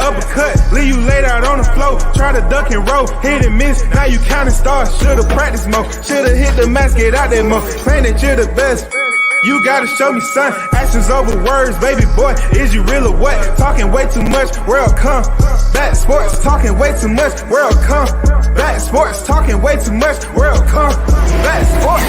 uppercut, leave you laid out on the floor. Try to duck and roll, hit and miss, now you counting stars. Should've practiced more, should've hit the mask, get out that mo. Claim that you're the best. You gotta show me, son. Actions over words, baby boy. Is you real or what? Talking way too much, world come. Back sports, talking way too much, world come. Back sports, talking way too much, world come. Back sports,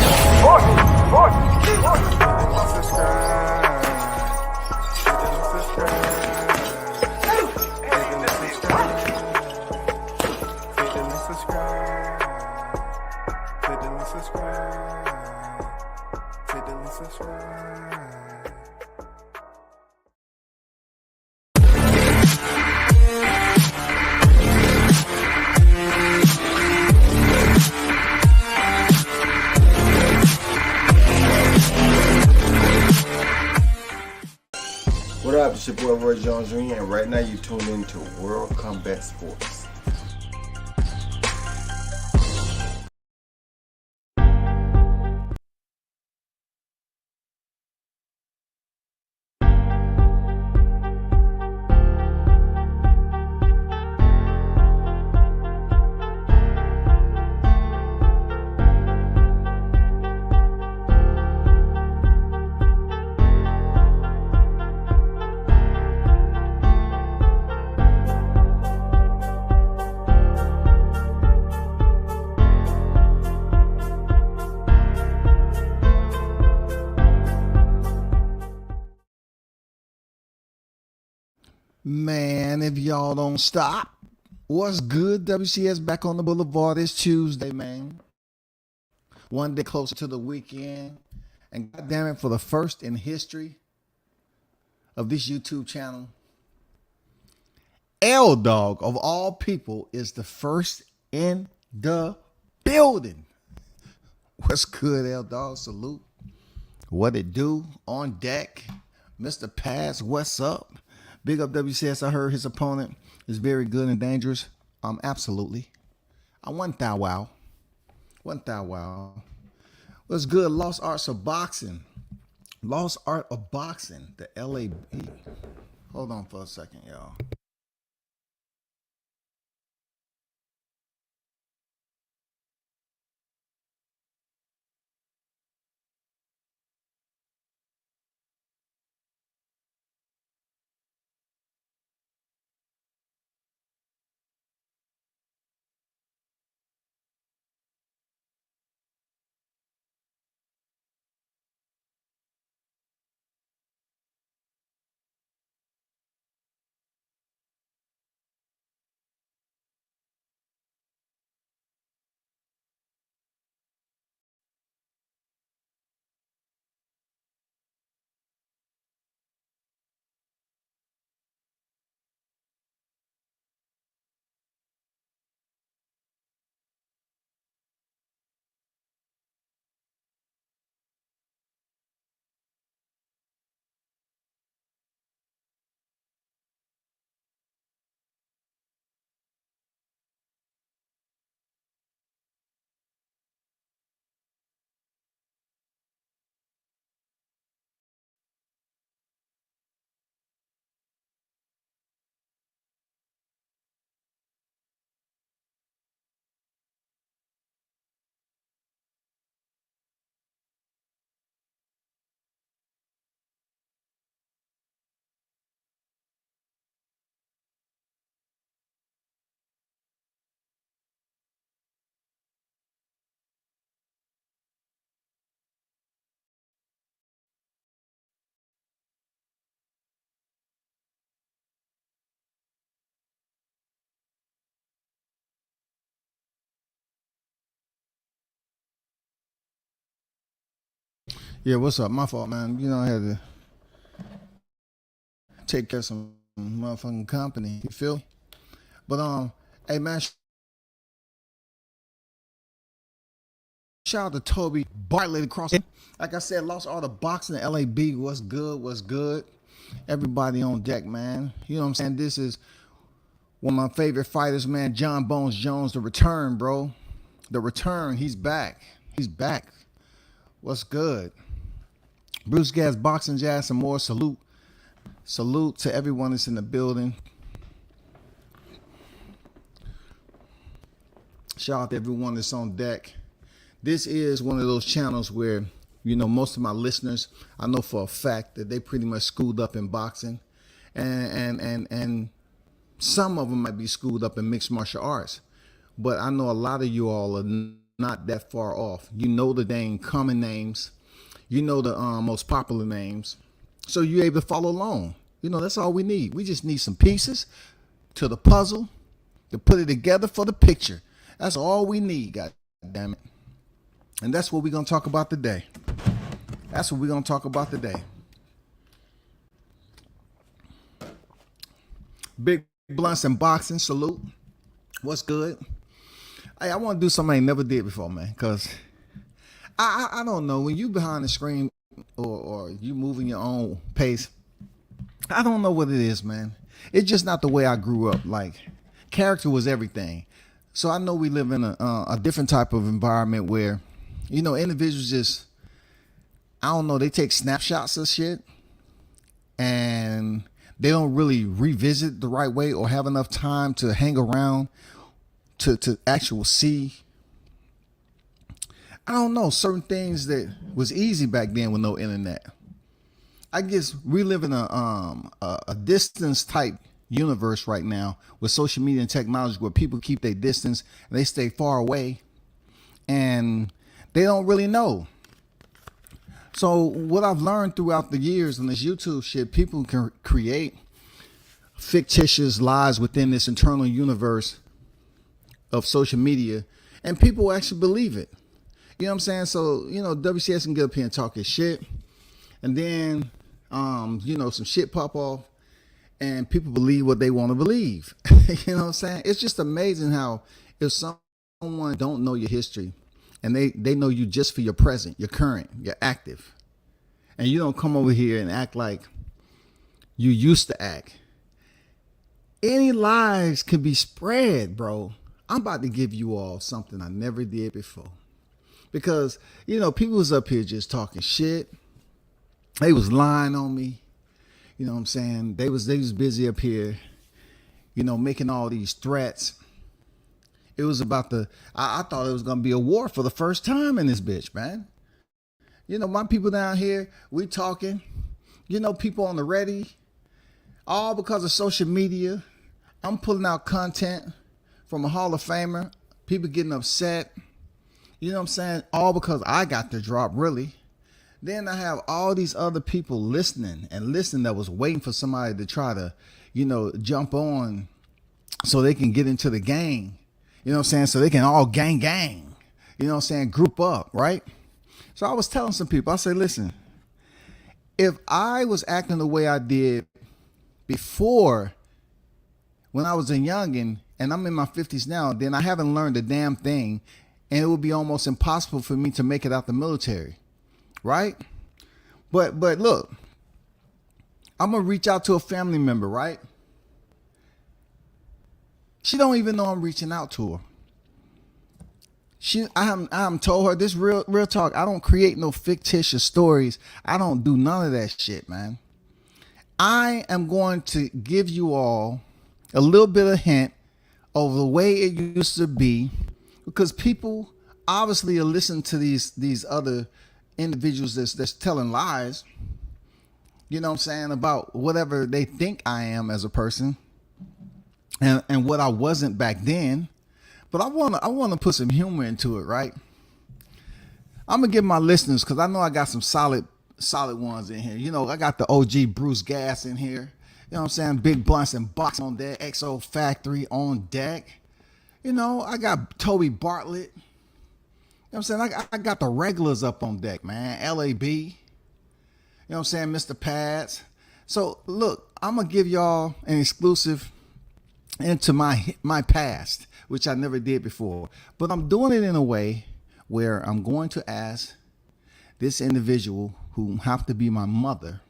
What up, it's your boy Roy Jones Jr. and right now you tuned into World Combat Sports. Man, if y'all don't stop, what's good? WCS back on the boulevard. It's Tuesday, man. One day closer to the weekend. And goddamn it, for the first in history of this YouTube channel, L Dog, of all people, is the first in the building. What's good, L Dog? Salute. What it do? On deck. Mr. Pass, what's up? Big up WCS. I heard his opponent is very good and dangerous. Absolutely. I want that wow. What's good? Lost Arts of Boxing. Lost Art of Boxing. The LAB. Hold on for a second, y'all. Yeah, what's up? My fault, man. You know, I had to take care of some motherfucking company. You feel? But hey man, shout out to Toby Bartlett across. Like I said, Lost Art of Boxing, LAB. What's good? What's good? Everybody on deck, man. You know what I'm saying? This is one of my favorite fighters, man. John Bones Jones, the return, bro. The return. He's back. He's back. What's good? Bruce Gas, Boxing Jazz, some more. Salute to everyone that's in the building. Shout out to everyone that's on deck. This is one of those channels where, you know, most of my listeners, I know for a fact that they pretty much schooled up in boxing, and some of them might be schooled up in mixed martial arts. But I know a lot of you all are not that far off. You know the dang common names. You know the most popular names. So you're able to follow along. You know, that's all we need. We just need some pieces to the puzzle to put it together for the picture. That's all we need, God damn it. And that's what we're going to talk about today. That's what we're going to talk about today. Big Blunts and Boxing, salute. What's good? Hey, I want to do something I ain't never did before, man, because I don't know. When you behind the screen or you moving your own pace, I don't know what it is, man. It's just not the way I grew up. Like, character was everything. So I know we live in a different type of environment where, you know, individuals just, I don't know, they take snapshots of shit and they don't really revisit the right way or have enough time to hang around to actually see. I don't know, certain things that was easy back then with no internet. I guess we live in a distance type universe right now with social media and technology where people keep their distance and they stay far away and they don't really know. So what I've learned throughout the years on this YouTube shit, people can create fictitious lives within this internal universe of social media and people actually believe it. You know what I'm saying? So, you know, WCS can get up here and talk his shit and then, you know, some shit pop off and people believe what they want to believe. You know what I'm saying? It's just amazing how if someone don't know your history and they know you just for your present, your current, your active, and you don't come over here and act like you used to act, any lies can be spread, bro. I'm about to give you all something I never did before. Because, you know, people was up here just talking shit. They was lying on me. You know what I'm saying? They was busy up here, you know, making all these threats. It was about I thought it was going to be a war for the first time in this bitch, man. You know, my people down here, we talking, you know, people on the ready, all because of social media. I'm pulling out content from a Hall of Famer, people getting upset. You know what I'm saying? All because I got the drop, really. Then I have all these other people listening that was waiting for somebody to try to, you know, jump on so they can get into the gang. You know what I'm saying? So they can all gang. You know what I'm saying? Group up, right? So I was telling some people, I said, listen, if I was acting the way I did before when I was a youngin' and I'm in my 50s now, then I haven't learned a damn thing. And it would be almost impossible for me to make it out the military, right? But look, I'm gonna reach out to a family member, right? She don't even know I'm reaching out to her. I haven't told her this real talk. I don't create no fictitious stories. I don't do none of that shit, man. I am going to give you all a little bit of hint of the way it used to be. Because people obviously are listening to these other individuals that's telling lies, you know what I'm saying, about whatever they think I am as a person and what I wasn't back then. But I wanna put some humor into it, right? I'm gonna give my listeners, because I know I got some solid ones in here. You know, I got the OG Bruce Gas in here. You know what I'm saying? Big Blunts and Boxing on deck, XO Factory on deck. You know, I got Toby Bartlett. You know what I'm saying? I got the regulars up on deck, man. LAB. You know what I'm saying? Mr. Pads. So, look, I'm going to give y'all an exclusive into my past, which I never did before. But I'm doing it in a way where I'm going to ask this individual, who have to be my mother,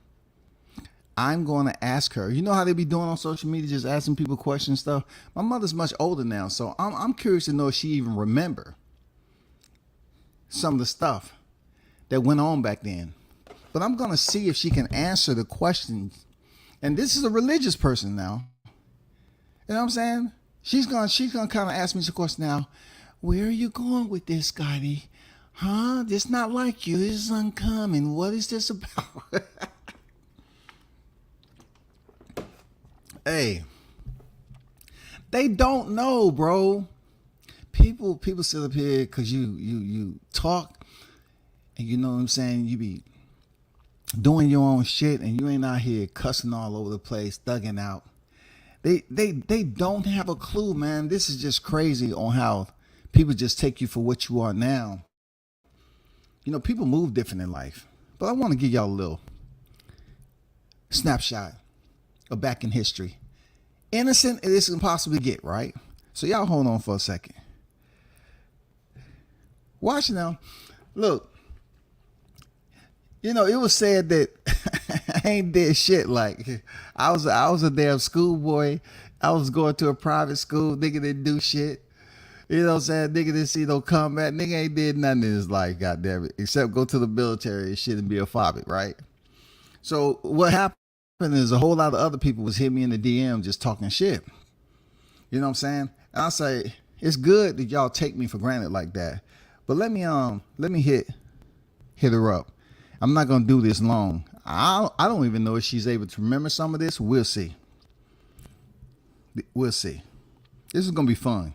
I'm going to ask her. You know how they be doing on social media, just asking people questions and stuff? My mother's much older now, so I'm curious to know if she even remember some of the stuff that went on back then. But I'm going to see if she can answer the questions. And this is a religious person now. You know what I'm saying? She's gonna kind of ask me some questions now. Where are you going with this, Scotty? Huh? This not like you. This is uncommon. What is this about? Hey, they don't know, bro. People sit up here because you talk, and you know what I'm saying. You be doing your own shit, and you ain't out here cussing all over the place, thugging out. They don't have a clue, man. This is just crazy on how people just take you for what you are now. You know, people move different in life. But I want to give y'all a little snapshot of back in history. Innocent this can possibly get, right? So y'all hold on for a second. Watch now. Look, you know, it was said that I ain't did shit. Like I was a damn schoolboy. I was going to a private school. Nigga didn't do shit. You know what I'm saying? Nigga didn't see no combat. Nigga ain't did nothing in his life, goddamn it, except go to the military and shit and be a fobbit, right? So what happened is a whole lot of other people was hitting me in the DM just talking shit. You know what I'm saying? And I say, it's good that y'all take me for granted like that. But let me hit her up. I'm not gonna do this long. I don't even know if she's able to remember some of this. We'll see. We'll see. This is gonna be fun.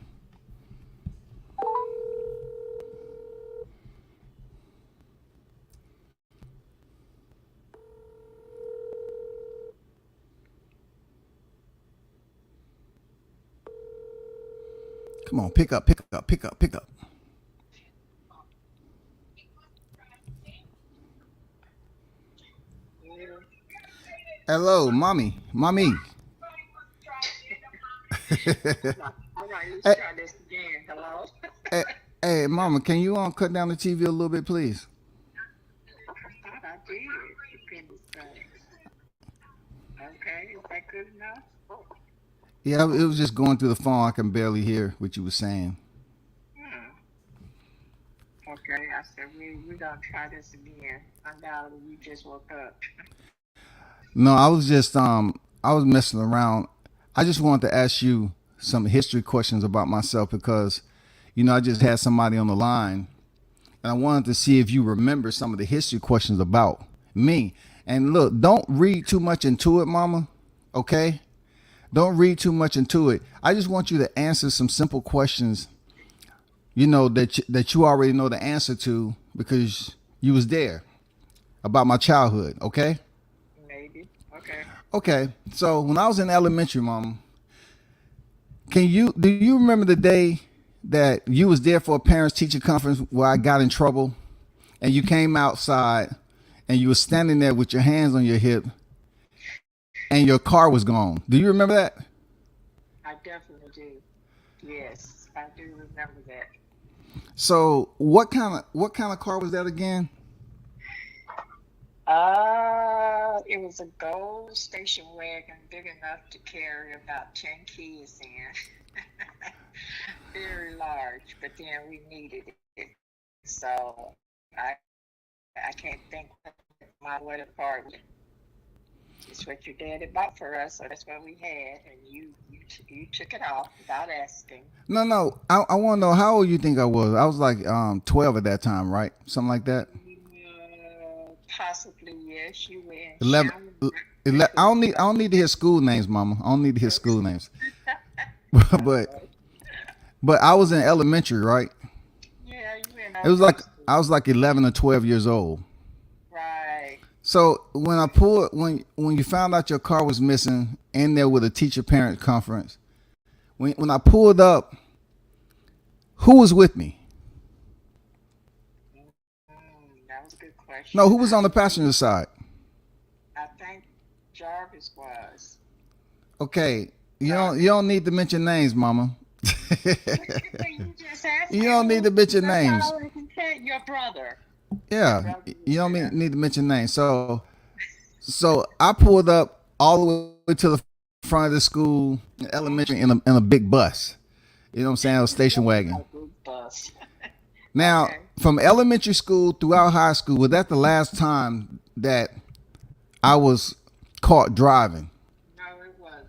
Come on, pick up. Hello, mommy. All right, let's Hey, try this again. Hello? hey, hey, mama, can you cut down the TV a little bit, please? I thought I did. Depending things. Okay, is that good enough? Oh, Yeah, it was just going through the phone. I can barely hear what you were saying. okay, I said we're gonna try this again. Undoubtedly, you just woke up. No, I was just I was messing around. I just wanted to ask you some history questions about myself because, you know, I just had somebody on the line, and I wanted to see if you remember some of the history questions about me. And look, don't read too much into it, mama. Okay? Don't read too much into it. I just want you to answer some simple questions, you know, that you already know the answer to because you was there about my childhood, okay? Maybe. Okay. Okay. So when I was in elementary, mama, do you remember the day that you was there for a parents teacher conference where I got in trouble and you came outside and you were standing there with your hands on your hip and your car was gone? Do you remember that? I definitely do. Yes, I do remember that. So what kind of car was that again? It was a gold station wagon big enough to carry about 10 kids in. Very large, but then we needed it. So I can't think of what a part. It's what your daddy bought for us, so that's what we had, and you took it off without asking. No. I want to know how old you think I was. I was like 12 at that time, right? Something like that. Possibly, yes. You were in 11. I don't need to hear school names, mama. I don't need to hear school names. but I was in elementary, right? Yeah, you were in It was like elementary. I was like 11 or 12 years old. Right. So when you found out your car was missing in there with a teacher parent conference, when I pulled up, who was with me? That was a good question. No, who was on the passenger side? I think Jarvis was. Okay, you don't need to mention names, mama. You just asked You don't need to mention names. Your brother. Yeah, you don't need to mention names. So I pulled up all the way to the front of the school, elementary, in a big bus. You know what I'm saying? A station wagon. A big bus. Now, Okay. from elementary school throughout high school, was that the last time that I was caught driving? No, it wasn't.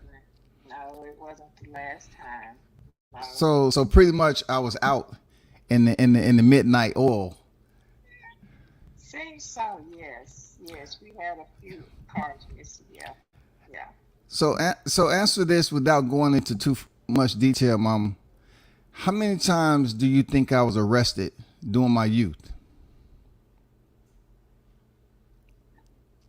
No, it wasn't the last time. No. So pretty much I was out in the midnight oil. Seems so, yes. Yes, we had a few cars missing, yeah. Yeah. So answer this without going into too much detail, Mom. How many times do you think I was arrested during my youth?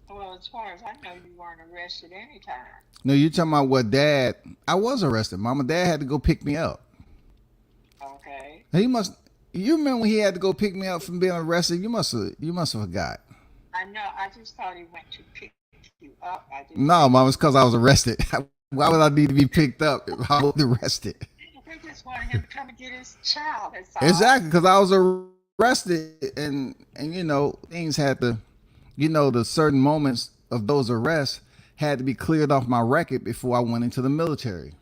Well, as far as I know, you weren't arrested anytime. No, you talking about what dad? I was arrested. Mama, dad had to go pick me up. Okay. He must. You remember when he had to go pick me up from being arrested? You must have forgot. I know, I just thought he went to pick you up. I didn't. No, Mom, it's because I was arrested. Why would I need to be picked up if I was arrested? They just wanted him to come and get his child. That's all. Exactly, because I was arrested, and things had to, the certain moments of those arrests had to be cleared off my record before I went into the military.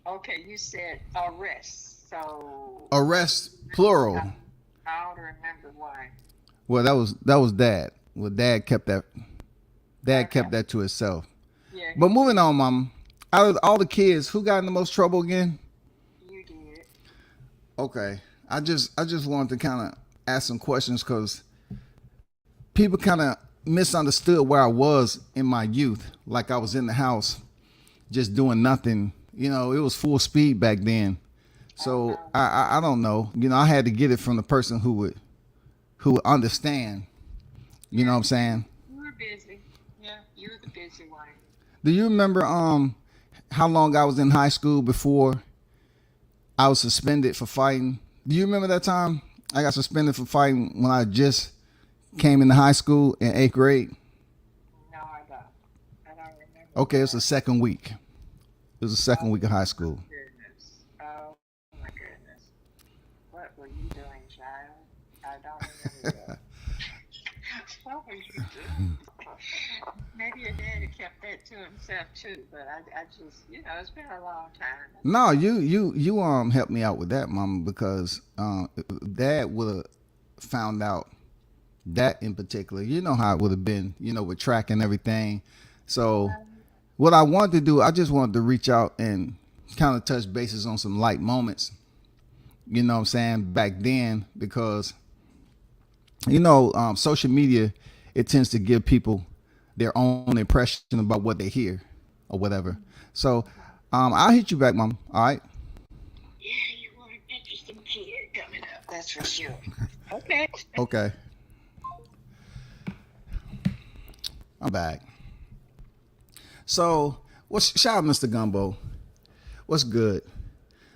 Okay, you said arrest. So Arrest plural. I don't remember why. Well, that was dad. Well, dad kept that. Dad kept that to himself. Yeah. But moving on, Mom. Out of all the kids, who got in the most trouble again? You did. Okay. I just wanted to kind of ask some questions because people kind of misunderstood where I was in my youth. Like I was in the house just doing nothing. It was full speed back then. So I don't know. I had to get it from the person who would understand. You know what I'm saying? You were busy. Yeah, you were the busy one. Do you remember how long I was in high school before I was suspended for fighting? Do you remember that time I got suspended for fighting when I just came into high school in 8th grade? No, I don't. I don't remember. Okay, it's the second week. It was the second week of high school. Goodness. Oh my goodness. What were you doing, child? I don't remember that. What were you doing? Maybe your daddy kept that to himself too, but I just, it's been a long time. No, you helped me out with that, Mama, because Dad would have found out that in particular. You know how it would have been, with track and everything. So what I wanted to do, I just wanted to reach out and kind of touch bases on some light moments. You know what I'm saying? Back then, because social media, it tends to give people their own impression about what they hear or whatever. So I'll hit you back, Mom. All right. Yeah, you were an interesting kid coming up. That's for sure. Okay. Okay. I'm back. So shout out Mr. Gumbo. What's good?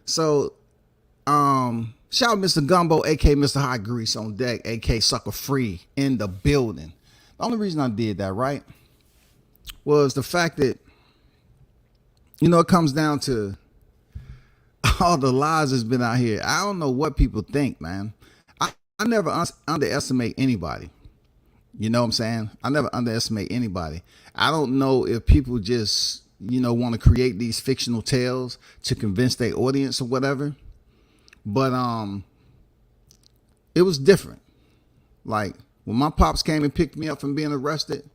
So shout out Mr. Gumbo, aka Mr. Hot Grease on deck, aka Sucker Free in the building. The only reason I did that, right, was the fact that, it comes down to all the lies that's been out here. I don't know what people think, man. I never underestimate anybody. You know what I'm saying? I never underestimate anybody. I don't know if people just, want to create these fictional tales to convince their audience or whatever. But it was different. Like, when my pops came and picked me up from being arrested,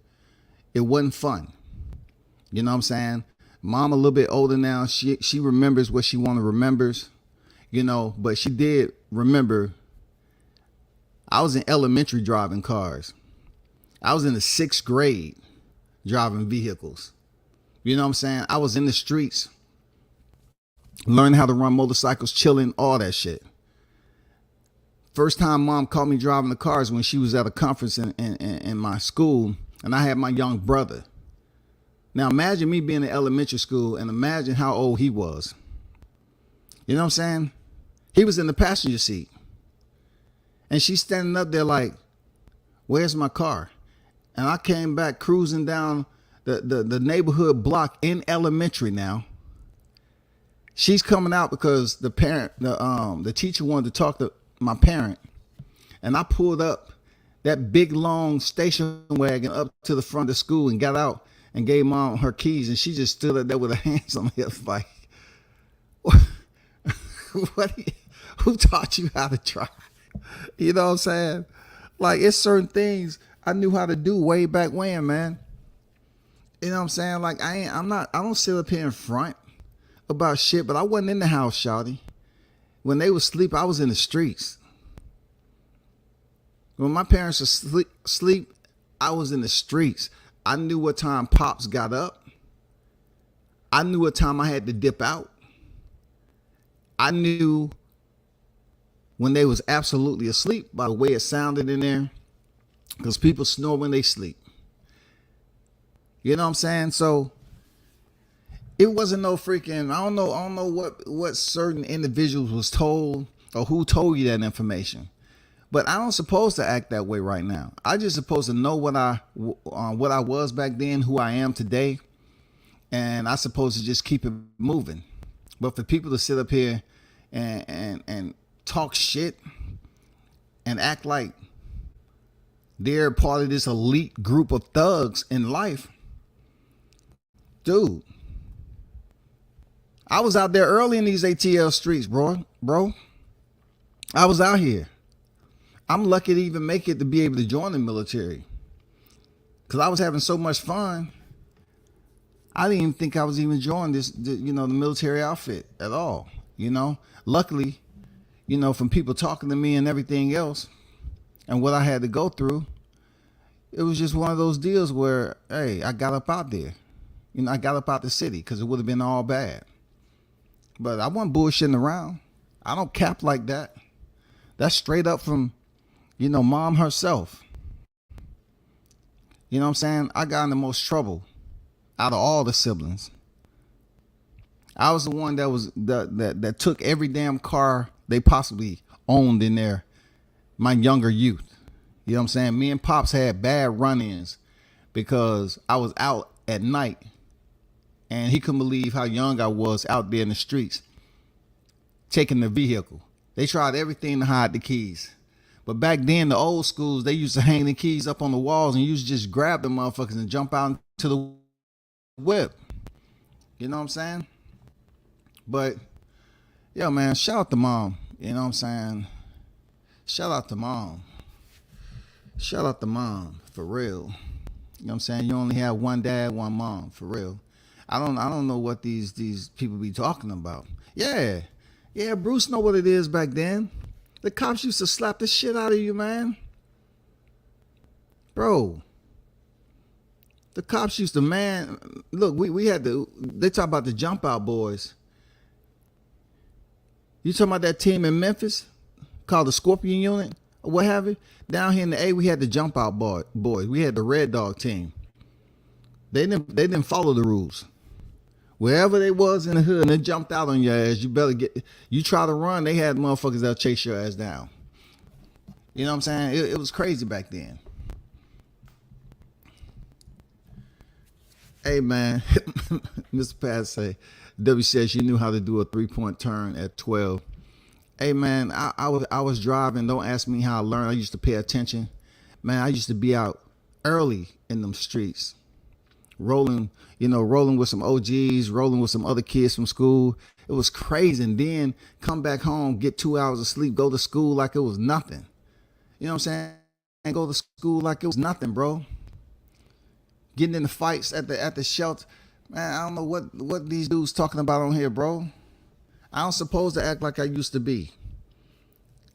it wasn't fun. You know what I'm saying? Mom a little bit older now. She remembers what she remembers, but she did remember I was in elementary driving cars. I was in the 6th grade driving vehicles. You know what I'm saying? I was in the streets, learning how to run motorcycles, chilling, all that shit. First time Mom caught me driving the cars when she was at a conference in my school, and I had my young brother. Now imagine me being in elementary school and imagine how old he was. You know what I'm saying? He was in the passenger seat. And she's standing up there like, where's my car? And I came back cruising down the neighborhood block in elementary now. She's coming out because the teacher wanted to talk to my parent, and I pulled up that big long station wagon up to the front of the school and got out and gave Mom her keys, and she just stood up there with her hands on her hips like, who taught you how to drive? You know what I'm saying? Like, it's certain things I knew how to do way back when, man. You know what I'm saying? Like, I don't sit up here in front about shit, but I wasn't in the house, shawty. When they was asleep, I was in the streets. When my parents were sleep, I was in the streets. I knew what time Pops got up. I knew what time I had to dip out. I knew when they was absolutely asleep by the way it sounded in there, because people snore when they sleep. You know what I'm saying? So it wasn't no freaking, I don't know what certain individuals was told or who told you that information. But I don't supposed to act that way right now. I just supposed to know what I was back then, who I am today, and I supposed to just keep it moving. But for people to sit up here and talk shit and act like they're part of this elite group of thugs in life, dude, I was out there early in these ATL streets, bro. I was out here. I'm lucky to even make it to be able to join the military, because I was having so much fun. I didn't even think I was even joining the military outfit at all. Luckily, from people talking to me and everything else and what I had to go through, it was just one of those deals where, hey, I got up out there. I got up out the city, because it would have been all bad. But I wasn't bullshitting around. I don't cap like that. That's straight up from, mom herself. You know what I'm saying? I got in the most trouble out of all the siblings. I was the one that took every damn car they possibly owned in my younger youth. You know what I'm saying? Me and Pops had bad run-ins because I was out at night and he couldn't believe how young I was out there in the streets taking the vehicle. They tried everything to hide the keys. But back then, the old schools, they used to hang the keys up on the walls and you used to just grab the motherfuckers and jump out into the whip. You know what I'm saying? But, yo, man, shout out to mom. You know what I'm saying? Shout out to mom. Shout out to mom, for real. You know what I'm saying? You only have one dad, one mom, for real. I don't know what these people be talking about. Yeah, Bruce know what it is back then. The cops used to slap the shit out of you, man. Bro. The cops used to, man, look, we had to, they talk about the jump out boys. You talking about that team in Memphis called the Scorpion Unit or what have you? Down here in the A, we had the jump out boys. We had the Red Dog team. They didn't follow the rules. Wherever they was in the hood and they jumped out on your ass, you try to run, they had motherfuckers that'll chase your ass down. You know what I'm saying? It was crazy back then. Hey man, Mr. Pat say, W says she knew how to do a 3-point turn at 12. Hey man, I was driving. Don't ask me how I learned. I used to pay attention. Man, I used to be out early in them streets, rolling with some OGs, rolling with some other kids from school. It was crazy. And then come back home, get 2 hours of sleep, go to school like it was nothing. You know what I'm saying? And go to school like it was nothing, bro. Getting in the fights at the shelter. Man, I don't know what these dudes talking about on here, bro. I don't supposed to act like I used to be.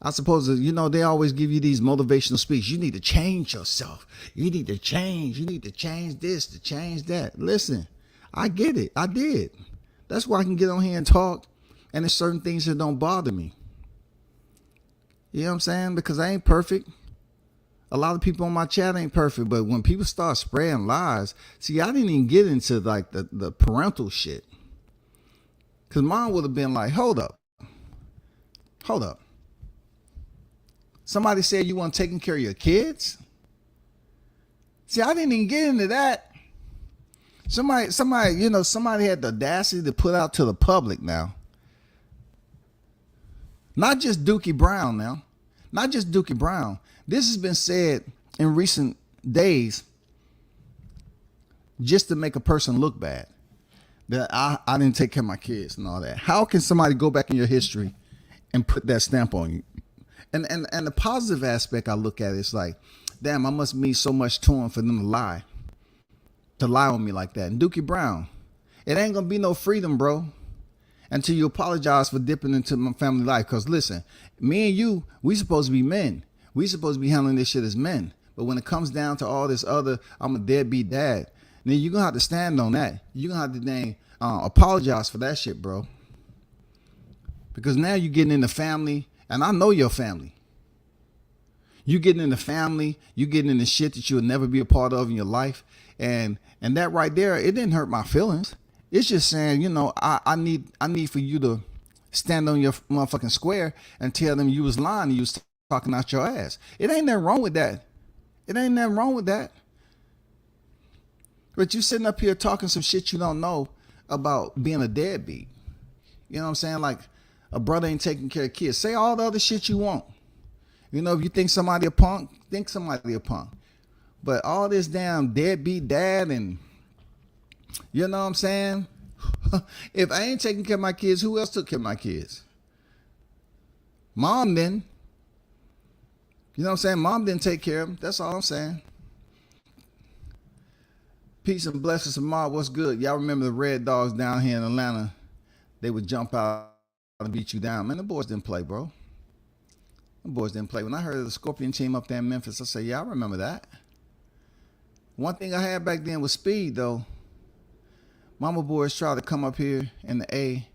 I suppose, they always give you these motivational speeches. You need to change yourself. You need to change. You need to change this, to change that. Listen, I get it. I did. That's why I can get on here and talk. And there's certain things that don't bother me. You know what I'm saying? Because I ain't perfect. A lot of people on my chat ain't perfect. But when people start spreading lies, see, I didn't even get into like the parental shit. Because mom would have been like, hold up. Somebody said you weren't taking care of your kids? See, I didn't even get into that. Somebody had the audacity to put out to the public now. Not just Dookie Brown now. Not just Dookie Brown. This has been said in recent days just to make a person look bad. That I didn't take care of my kids and all that. How can somebody go back in your history and put that stamp on you? And the positive aspect I look at is like, damn, I must mean so much to them for them to lie on me like that. And Dookie Brown, it ain't gonna be no freedom, bro, until you apologize for dipping into my family life. Cause listen, me and you, we supposed to be men. We supposed to be handling this shit as men. But when it comes down to all this other, I'm a deadbeat dad, then you're gonna have to stand on that. You're gonna have to apologize for that shit, bro. Because now you're getting in the family, and I know your family. You getting in the family, you getting in the shit that you'll never be a part of in your life. And that right there, it didn't hurt my feelings. It's just saying, you know, I need for you to stand on your motherfucking square and tell them you was lying and you was talking out your ass. It ain't nothing wrong with that. It ain't nothing wrong with that. But you sitting up here talking some shit you don't know about being a deadbeat. You know what I'm saying? Like a brother ain't taking care of kids. Say all the other shit you want. You know, if you think somebody a punk, think somebody a punk. But all this damn deadbeat dad and, you know what I'm saying? If I ain't taking care of my kids, who else took care of my kids? Mom didn't. You know what I'm saying? Mom didn't take care of them. That's all I'm saying. Peace and blessings to Mom. What's good? Y'all remember the Red Dogs down here in Atlanta? They would jump out and beat you down. Man, the boys didn't play, bro. The boys didn't play. When I heard of the Scorpion team up there in Memphis, I said, yeah, I remember that. One thing I had back then was speed, though. Mama boys tried to come up here in the A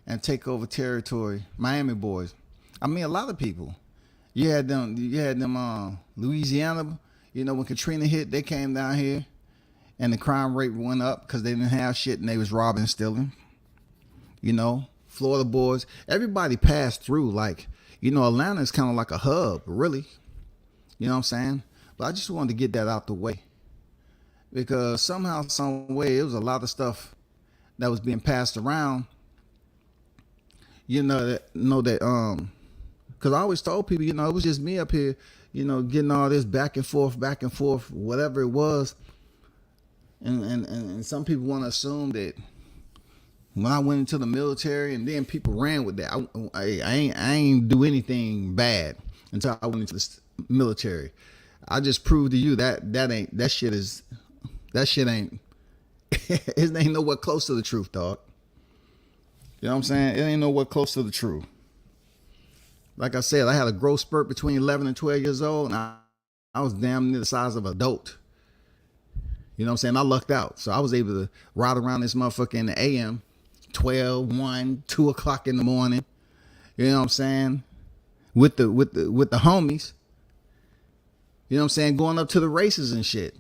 and take over territory. Miami boys. I mean, a lot of people. You had them Louisiana, you know, when Katrina hit, they came down here and the crime rate went up because they didn't have shit and they was robbing and stealing. You know, Florida boys, everybody passed through. Like, you know, Atlanta is kind of like a hub, really. You know what I'm saying? But I just wanted to get that out the way. Because somehow, some way, it was a lot of stuff that was being passed around. You know that because I always told people, you know, it was just me up here, you know, getting all this back and forth, whatever it was. And some people want to assume that when I went into the military, and then people ran with that. I ain't do anything bad until I went into the military. I just proved to you that shit ain't it ain't nowhere close to the truth, dog. You know what I'm saying? It ain't nowhere close to the truth. Like I said, I had a growth spurt between 11 and 12 years old, and I was damn near the size of an adult. You know what I'm saying? I lucked out. So I was able to ride around this motherfucker in the AM, 12, 1, 2 o'clock in the morning. You know what I'm saying? With the homies. You know what I'm saying? Going up to the races and shit.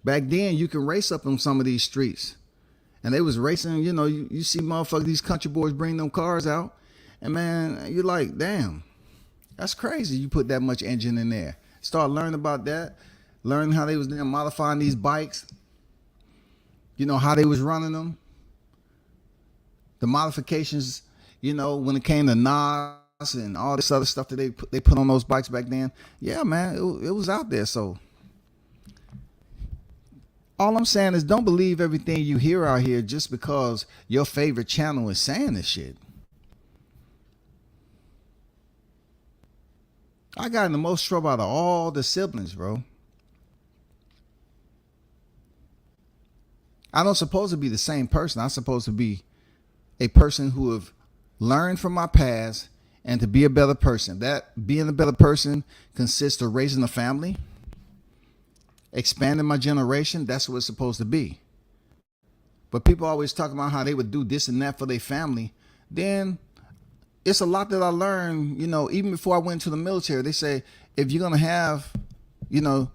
Back then, you can race up on some of these streets. And they was racing, you know, you see motherfuckers, these country boys bring them cars out. And man, you're like, damn, that's crazy. You put that much engine in there. Start learning about that. Learning how they was there modifying these bikes. You know, how they was running them. The modifications, you know, when it came to NOS and all this other stuff that they put on those bikes back then. Yeah, man, it was out there. So all I'm saying is don't believe everything you hear out here just because your favorite channel is saying this shit. I got in the most trouble out of all the siblings, bro. I don't supposed to be the same person. I'm supposed to be a person who have learned from my past and to be a better person. That being a better person consists of raising a family, expanding my generation. That's what it's supposed to be. But people always talk about how they would do this and that for their family. Then it's a lot that I learned, you know, even before I went to the military. They say, if you're going to have, you know,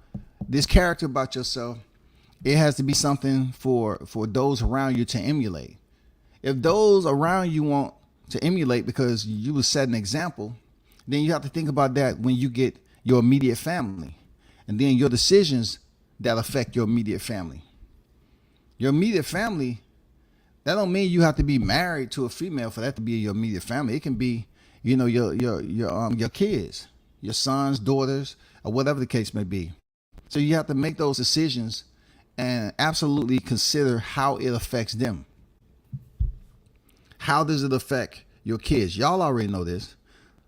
this character about yourself, it has to be something for those around you to emulate. If those around you want to emulate because you was set an example, then you have to think about that when you get your immediate family. And then your decisions that affect your immediate family. Your immediate family, that don't mean you have to be married to a female for that to be your immediate family. It can be, you know, your kids, your sons, daughters, or whatever the case may be. So you have to make those decisions and absolutely consider how it affects them. How does it affect your kids? Y'all already know this.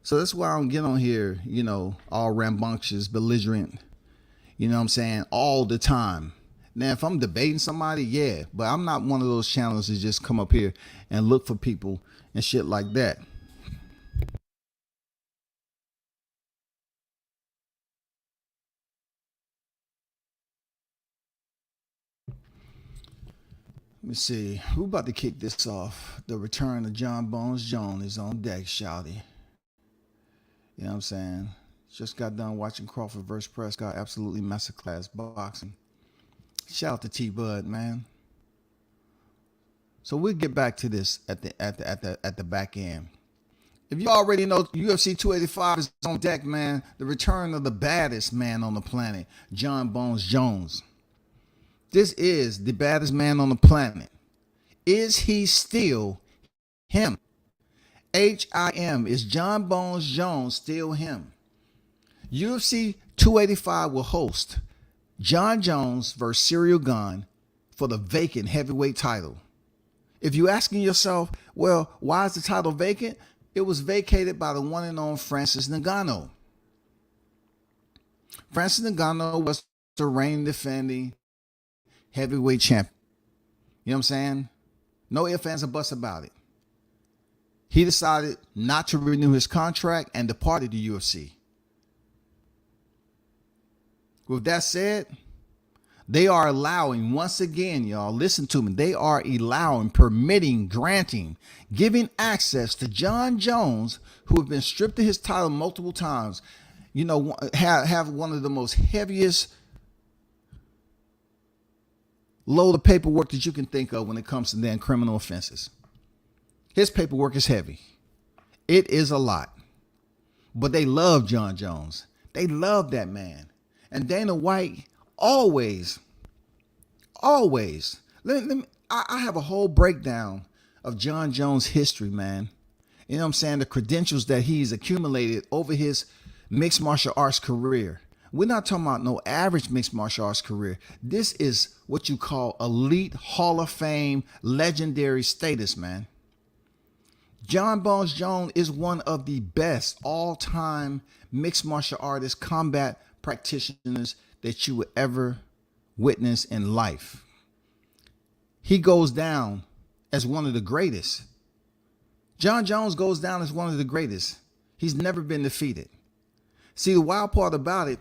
So that's why I don't get on here, you know, all rambunctious, belligerent, you know what I'm saying, all the time. Now, if I'm debating somebody, yeah, but I'm not one of those channels that just come up here and look for people and shit like that. Let me see. Who about to kick this off? The return of John Bones Jones is on deck, shouty. You know what I'm saying? Just got done watching Crawford versus Prescott. Absolutely masterclass boxing. Shout out to T-Bud, man. So we'll get back to this at the back end. If you already know, UFC 285 is on deck, man. The return of the baddest man on the planet, John Bones Jones. This is the baddest man on the planet. Is he still him? H-I-M. Is John Bones Jones still him? UFC 285 will host John Jones versus Ciryl Gane for the vacant heavyweight title. If you're asking yourself, well, why is the title vacant? It was vacated by the one and only Francis Ngannou. Francis Ngannou was the reigning defending heavyweight champion. You know what I'm saying? No ifs, ands, or buts about it. He decided not to renew his contract and departed the UFC. With that said, they are allowing, once again, y'all, listen to me, they are allowing, permitting, granting, giving access to John Jones, who have been stripped of his title multiple times, you know, have one of the most heaviest load of paperwork that you can think of when it comes to then criminal offenses. His paperwork is heavy. It is a lot. But they love John Jones. They love that man. And Dana White always, I have a whole breakdown of John Jones' history, man. You know what I'm saying? The credentials that he's accumulated over his mixed martial arts career. We're not talking about no average mixed martial arts career. This is what you call elite Hall of Fame legendary status, man. John Bones Jones is one of the best all-time mixed martial artists, combat practitioners that you would ever witness in life. He goes down as one of the greatest. John Jones goes down as one of the greatest. He's never been defeated. See, the wild part about it,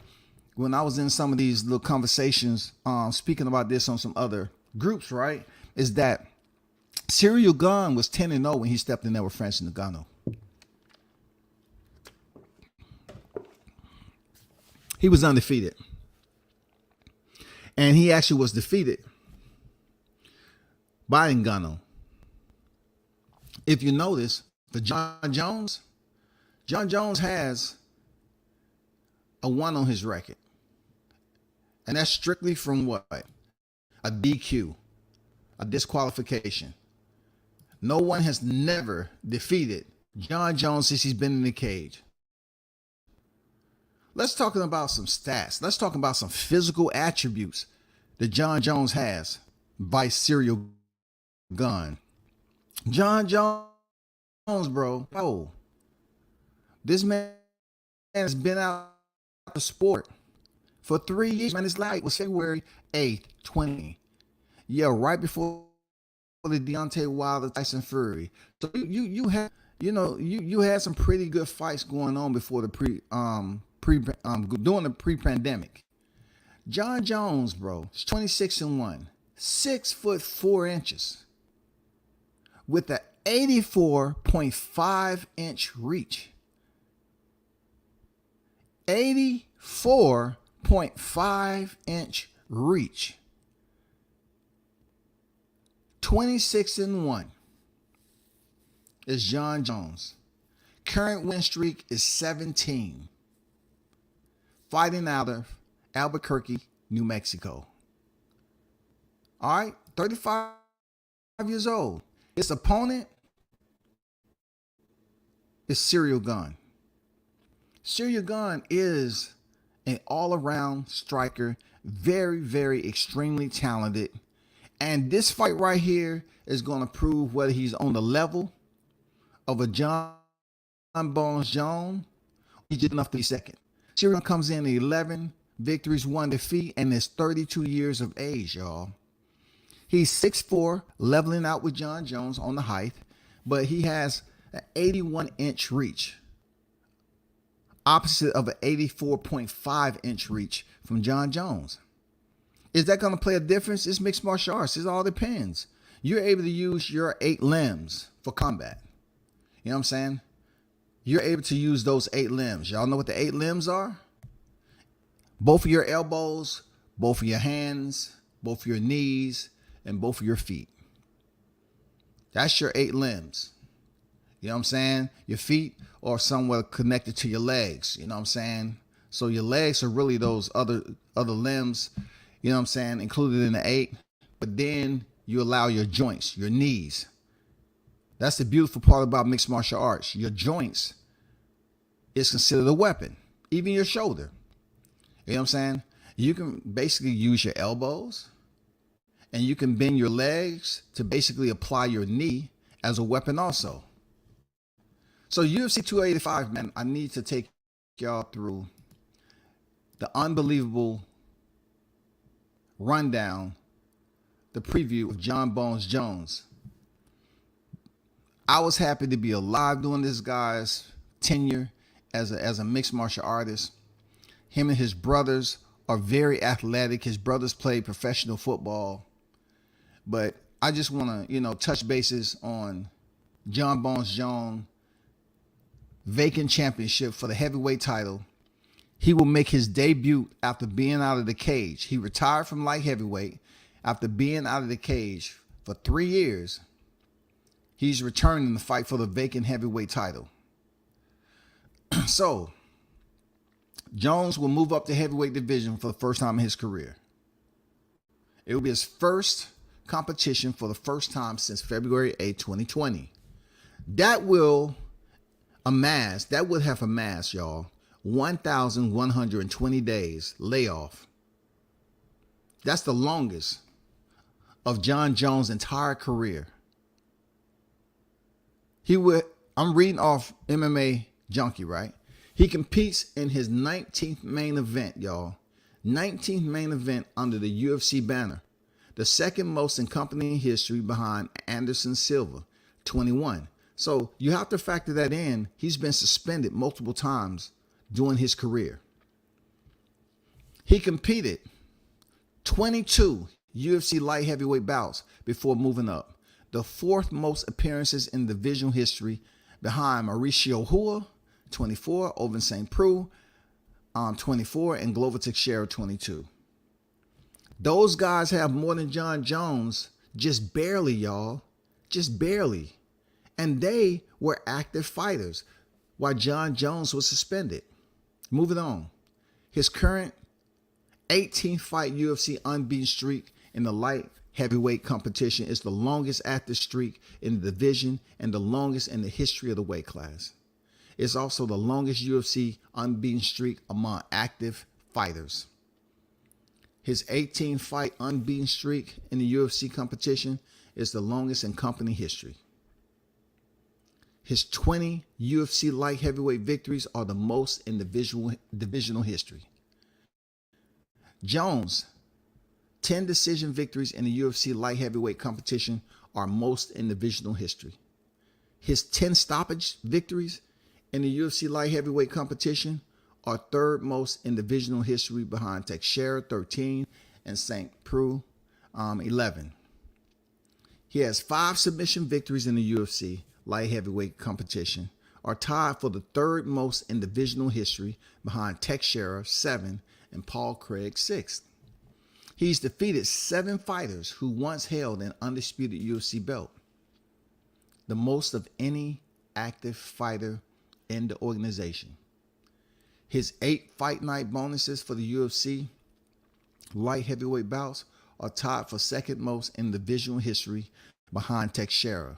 when I was in some of these little conversations, speaking about this on some other groups, right, is that Ciryl Gane was 10-0 when he stepped in there with Francis Ngannou. He was undefeated. And he actually was defeated by Ngannou. If you notice, for John Jones has a 1 on his record. And that's strictly from what? A DQ, a disqualification. No one has never defeated John Jones since he's been in the cage. Let's talk about some stats. Let's talk about some physical attributes that John Jones has by Ciryl Gane. John Jones, bro. Oh, this man has been out of the sport for 3 years. Man, his life was February 8th, 20. Yeah, right before the Deontay Wilder Tyson Fury. So you had some pretty good fights going on before the during the pre-pandemic. John Jones, bro, is 26-1, 6'4" with an 84.5 inch reach. 84.5 inch reach. 26-1 is John Jones. Current win streak is 17. Fighting out of Albuquerque, New Mexico. All right, 35 years old. His opponent is Ciryl Gane. Ciryl Gane is an all-around striker, very, very extremely talented. And this fight right here is going to prove whether he's on the level of a John Bones Jones. He's just enough to be second. Ciryl comes in at 11 victories, 1 defeat, and is 32 years of age, y'all. He's 6'4", leveling out with John Jones on the height, but he has an 81-inch reach, opposite of an 84.5-inch reach from John Jones. Is that going to play a difference? It's mixed martial arts. It all depends. You're able to use your 8 limbs for combat. You know what I'm saying? You're able to use those 8 limbs. Y'all know what the 8 limbs are? Both of your elbows, both of your hands, both of your knees, and both of your feet. That's your 8 limbs. You know what I'm saying? Your feet are somewhat connected to your legs. You know what I'm saying? So your legs are really those other limbs, you know what I'm saying, included in the 8. But then you allow your joints, your knees. That's the beautiful part about mixed martial arts. Your joints is considered a weapon, even your shoulder. You know what I'm saying? You can basically use your elbows and you can bend your legs to basically apply your knee as a weapon also. So UFC 285, man, I need to take y'all through the unbelievable rundown, the preview of Jon Bones Jones. I was happy to be alive during this guy's tenure as a mixed martial artist. Him and his brothers are very athletic. His brothers play professional football. But I just want to, touch bases on Jon Bones Jones' vacant championship for the heavyweight title. He will make his debut after being out of the cage. He retired from light heavyweight after being out of the cage for 3 years. He's returning to fight for the vacant heavyweight title. So, Jones will move up to heavyweight division for the first time in his career. It will be his first competition for the first time since February 8, 2020. That would have amassed, y'all, 1,120 days layoff. That's the longest of Jon Jones' entire career. I'm reading off MMA Junkie, right? He competes in his 19th main event, y'all. 19th main event under the UFC banner. The second most in company history behind Anderson Silva, 21. So you have to factor that in. He's been suspended multiple times during his career. He competed 22 UFC light heavyweight bouts before moving up. The 4th most appearances in divisional history behind Mauricio Hua, 24, Ovince St. Preux, 24, and Glover Teixeira, 22. Those guys have more than Jon Jones, just barely, y'all. Just barely. And they were active fighters while Jon Jones was suspended. Moving on. His current 18th fight UFC unbeaten streak in the light heavyweight competition is the longest active streak in the division and the longest in the history of the weight class. It's also the longest UFC unbeaten streak among active fighters. His 18-fight unbeaten streak in the UFC competition is the longest in company history. His 20 UFC light heavyweight victories are the most in divisional history. Jones' 10 decision victories in the UFC light heavyweight competition are most in divisional history. His 10 stoppage victories in the UFC light heavyweight competition are 3rd most in divisional history behind Teixeira, 13, and St. Preux, 11. He has 5 submission victories in the UFC light heavyweight competition, are tied for the 3rd most in divisional history behind Teixeira, 7, and Paul Craig, 6th. He's defeated 7 fighters who once held an undisputed UFC belt, the most of any active fighter in the organization. His 8 fight night bonuses for the UFC light heavyweight bouts are tied for 2nd most in divisional history behind Teixeira.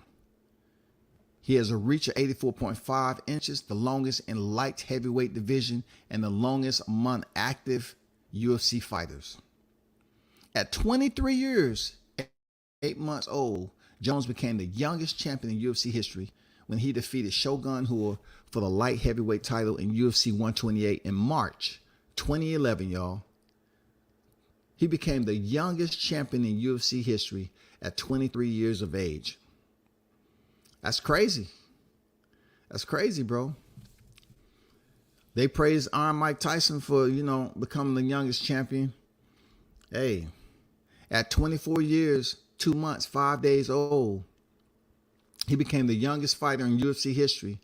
He has a reach of 84.5 inches, the longest in light heavyweight division and the longest among active UFC fighters. At 23 years, 8 months old, Jones became the youngest champion in UFC history when he defeated Shogun Rua for the light heavyweight title in UFC 128 in March 2011, y'all. He became the youngest champion in UFC history at 23 years of age. That's crazy. That's crazy, bro. They praised Iron Mike Tyson for, becoming the youngest champion. Hey, at 24 years, 2 months, 5 days old, he became the youngest fighter in UFC history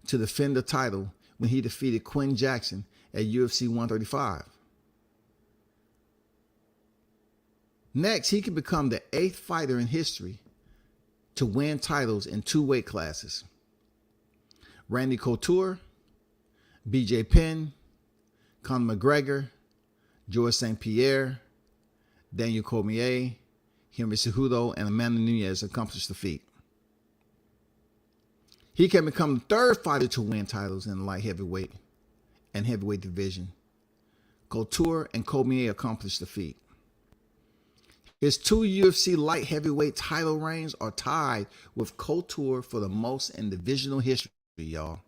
to defend the title when he defeated Quinn Jackson at UFC 135. Next, he can become the 8th fighter in history to win titles in 2 weight classes. Randy Couture, BJ Penn, Conor McGregor, George St. Pierre, Daniel Cormier, Henry Cejudo, and Amanda Nunes accomplished the feat. He can become the 3rd fighter to win titles in the light heavyweight and heavyweight division. Couture and Cormier accomplished the feat. His 2 UFC light heavyweight title reigns are tied with Couture for the most in divisional history, y'all.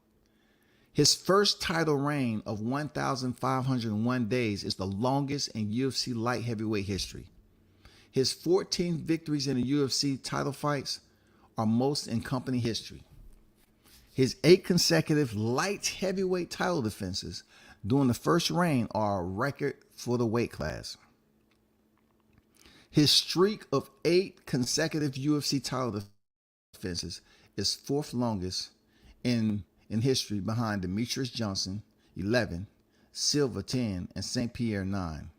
His first title reign of 1,501 days is the longest in UFC light heavyweight history. His 14 victories in the UFC title fights are most in company history. His 8 consecutive light heavyweight title defenses during the first reign are a record for the weight class. His streak of 8 consecutive UFC title defenses is 4th longest in history behind Demetrius Johnson, 11, Silva, 10, and St. Pierre, 9.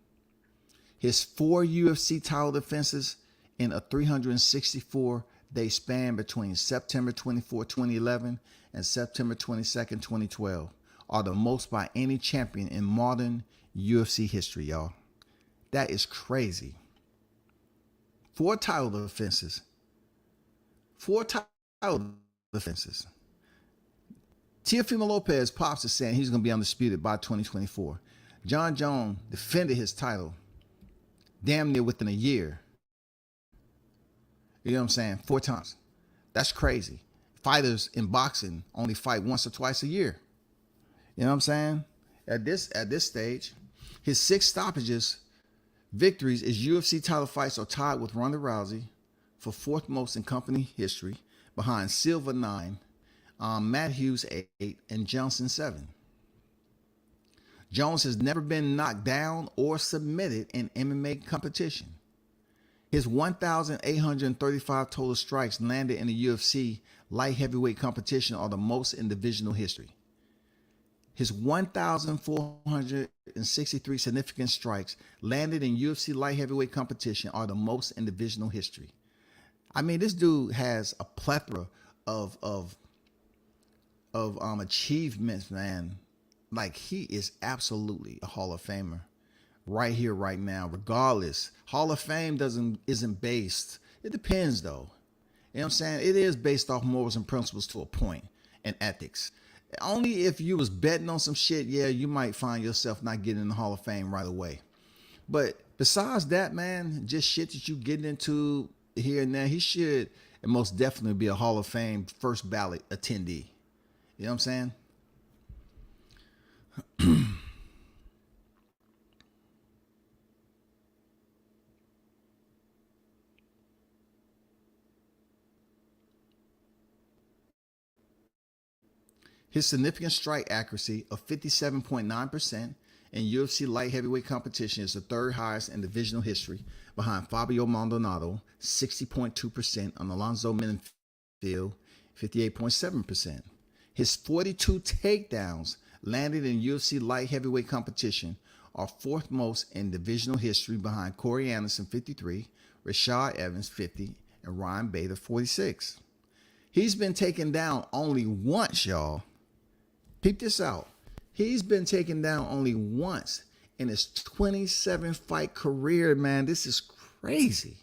His 4 UFC title defenses in a 364-day span between September 24, 2011 and September 22, 2012 are the most by any champion in modern UFC history, y'all. That is crazy. 4 title defenses. 4 title defenses. Teofimo Lopez Pops is saying he's going to be undisputed by 2024. John Jones defended his title damn near within a year. You know what I'm saying? 4 times. That's crazy. Fighters in boxing only fight once or twice a year. You know what I'm saying? At this stage, his 6 stoppages victories is UFC title fights are tied with Ronda Rousey for 4th most in company history, behind Silva 9, Matt Hughes 8, and Johnson 7. Jones has never been knocked down or submitted in MMA competition. His 1,835 total strikes landed in the UFC light heavyweight competition are the most in divisional history. His 1,463 significant strikes landed in UFC light heavyweight competition are the most in divisional history. I mean, this dude has a plethora of achievements, man. Like, he is absolutely a Hall of Famer right here, right now. Regardless, Hall of Fame isn't based. It depends, though. You know what I'm saying? It is based off morals and principles to a point, and ethics. Only if you was betting on some shit, yeah, you might find yourself not getting in the Hall of Fame right away. But besides that, man, just shit that you getting into here and there, he should and most definitely be a Hall of Fame first ballot attendee. You know what I'm saying? His significant strike accuracy of 57.9% in UFC light heavyweight competition is the 3rd highest in divisional history, behind Fabio Maldonado, 60.2%, and Alonzo Menifield, 58.7%. His 42 takedowns landed in UFC light heavyweight competition are 4th most in divisional history, behind Corey Anderson, 53, Rashad Evans, 50, and Ryan Bader, 46. He's been taken down only once, y'all. Peep this out. He's been taken down only once in his 27-fight career, man. This is crazy.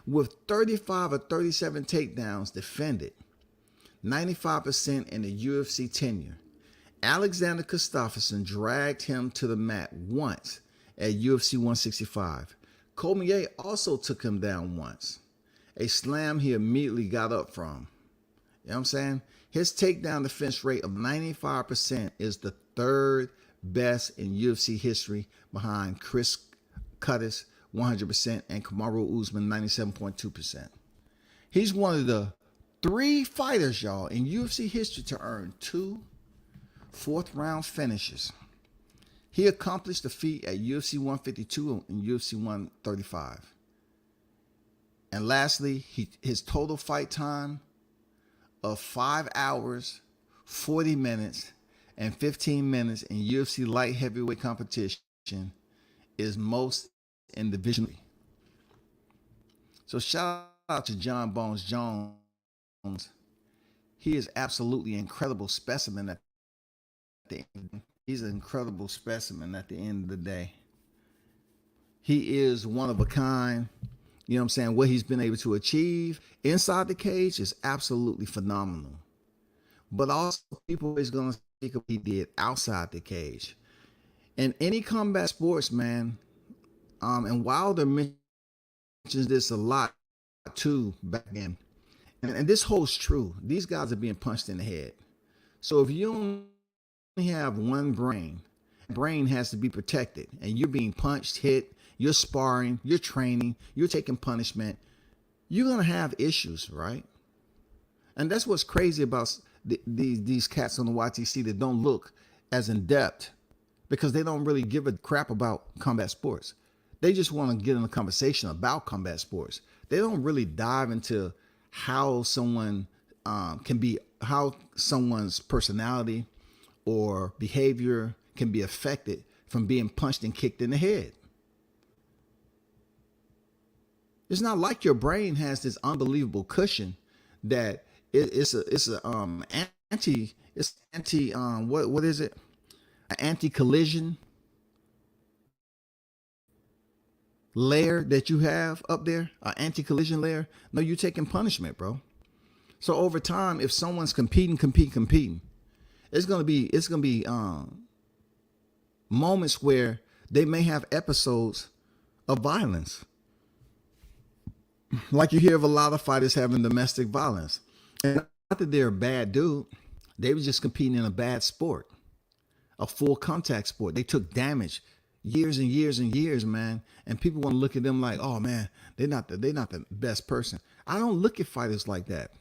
With 35 or 37 takedowns defended, 95% in the UFC tenure. Alexander Gustafsson dragged him to the mat once at UFC 165. Cormier also took him down once. A slam he immediately got up from. You know what I'm saying? His takedown defense rate of 95% is the 3rd best in UFC history, behind Chris Curtis, 100%, and Kamaru Usman, 97.2%. He's one of the 3 fighters, y'all, in UFC history to earn 2 4th-round finishes. He accomplished the feat at UFC 152 and UFC 135. And lastly, his total fight time of 5 hours, 40 minutes, and 15 minutes in UFC light heavyweight competition is most in the division. So shout out to John Bones Jones. He is absolutely incredible specimen at the end. He's an incredible specimen at the end of the day. He is one of a kind. You know what I'm saying? What he's been able to achieve inside the cage is absolutely phenomenal. But also, people is going to speak of what he did outside the cage. In any combat sports, man, and Wilder mentions this a lot too back then, and this holds true. These guys are being punched in the head. So if you only have one brain has to be protected, and you're being punched, hit, you're sparring, you're training, you're taking punishment, you're gonna have issues, right? And that's what's crazy about these cats on the YTC that don't look as in depth, because they don't really give a crap about combat sports. They just want to get in a conversation about combat sports. They don't really dive into how someone how someone's personality or behavior can be affected from being punched and kicked in the head. It's not like your brain has this unbelievable cushion that it's anti what is it? An anti-collision layer that you have up there, an anti-collision layer. No, you're taking punishment, bro. So over time, if someone's competing, it's gonna be moments where they may have episodes of violence. Like you hear of a lot of fighters having domestic violence. And not that they're a bad dude. They were just competing in a bad sport, a full contact sport. They took damage years and years and years, man. And people want to look at them like, oh man, they're not the best person. I don't look at fighters like that.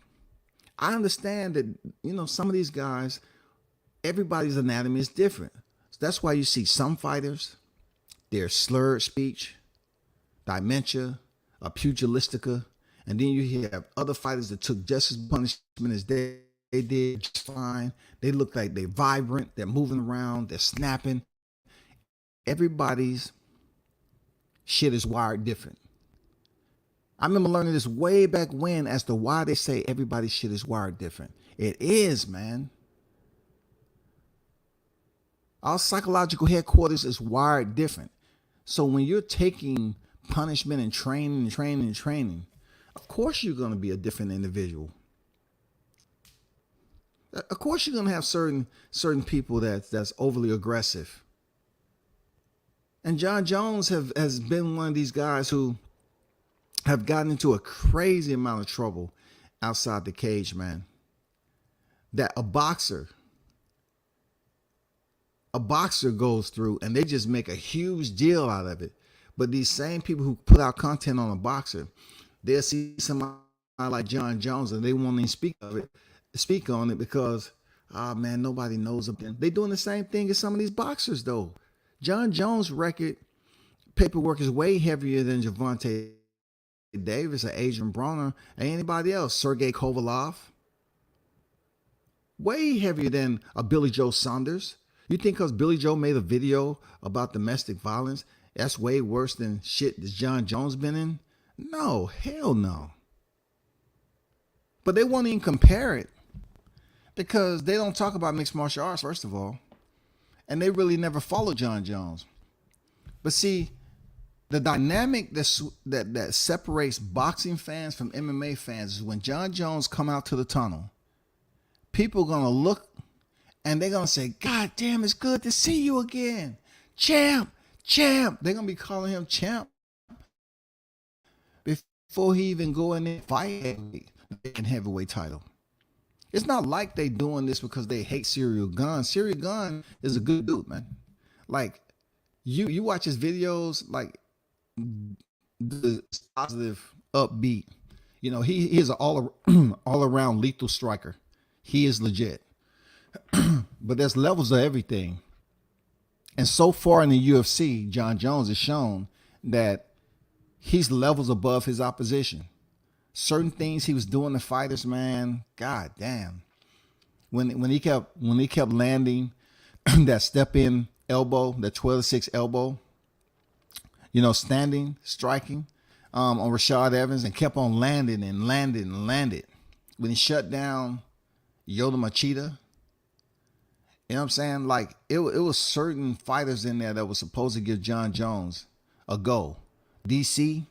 I understand that, you know, some of these guys, everybody's anatomy is different. So that's why you see some fighters, their slurred speech, dementia, a pugilistica, and then you have other fighters that took just as punishment as they did just fine. They look like they're vibrant, they're moving around, they're snapping. Everybody's shit is wired different. I remember learning this way back when as to why they say everybody's shit is wired different. It is, man. Our psychological headquarters is wired different. So when you're taking punishment and training, of course you're going to be a different individual. Of course you're going to have certain people that's overly aggressive. And John Jones has been one of these guys who have gotten into a crazy amount of trouble outside the cage, man. That a boxer goes through, and they just make a huge deal out of it. But these same people who put out content on a boxer, they'll see somebody like John Jones and they won't even speak on it because, man, nobody knows of them. They're doing the same thing as some of these boxers, though. John Jones' record paperwork is way heavier than Gervonta Davis or Adrian Broner or anybody else. Sergey Kovalev. Way heavier than a Billy Joe Saunders. You think because Billy Joe made a video about domestic violence, that's way worse than shit that John Jones been in? No, hell no. But they won't even compare it because they don't talk about mixed martial arts, first of all. And they really never followed John Jones. But see, the dynamic that separates boxing fans from MMA fans is when John Jones come out to the tunnel, people are going to look and they're going to say, God damn, it's good to see you again. Champ. They're going to be calling him champ before he even go in there and fight heavyweight title. It's not like they doing this because they hate Cyril Gane. Cyril Gane is a good dude, man. Like, you watch his videos, like, the positive, upbeat. You know, he is an all-around lethal striker. He is legit. But there's levels of everything. And so far in the UFC, John Jones has shown that he's levels above his opposition. certain things he was doing to fighters, man. God damn. When he kept landing that step in elbow, that 12-6 elbow, standing, striking on Rashad Evans, and kept on landing and landing and landed. When he shut down Yoda Machida, you know what I'm saying? Like it was certain fighters in there that was supposed to give John Jones a go. DC,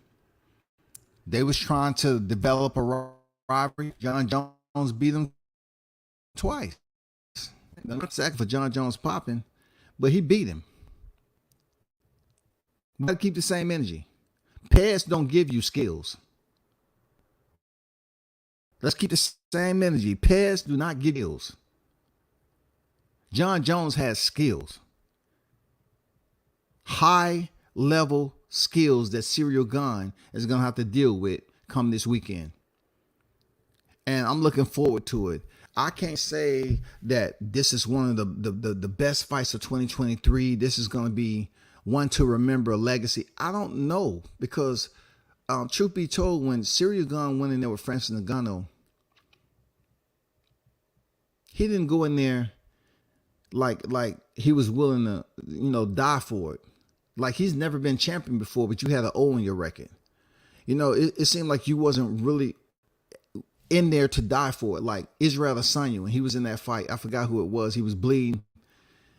they was trying to develop a rivalry. John Jones beat him twice. Not second for John Jones popping, but he beat him. We gotta keep the same energy. Pads don't give you skills. Let's keep the same energy. Pads do not give skills. John Jones has skills. High level skills that Ciryl Gane is going to have to deal with come this weekend. And I'm looking forward to it. I can't say that this is one of the best fights of 2023. This is going to be one to remember, a legacy. I don't know, because truth be told, when Ciryl Gane went in there with Francis Ngannou, he didn't go in there like he was willing to, die for it. Like he's never been champion before, but you had an O on your record. It seemed like you wasn't really in there to die for it. Like Israel Adesanya, when he was in that fight, I forgot who it was. He was bleeding,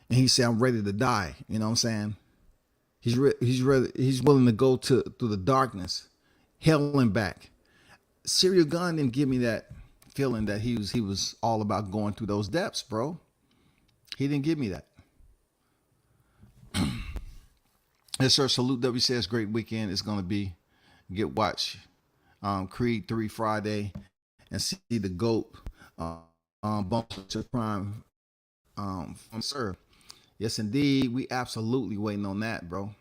and he said, "I'm ready to die." You know what I'm saying? He's willing to go through the darkness, hell and back. Ciryl Gane didn't give me that feeling that he was all about going through those depths, bro. He didn't give me that. Yes, sir. Salute WCS. Great weekend. It's going to be. Watch Creed 3 Friday and see the GOAT bump to prime. Sir. Yes, indeed. We absolutely waiting on that, bro.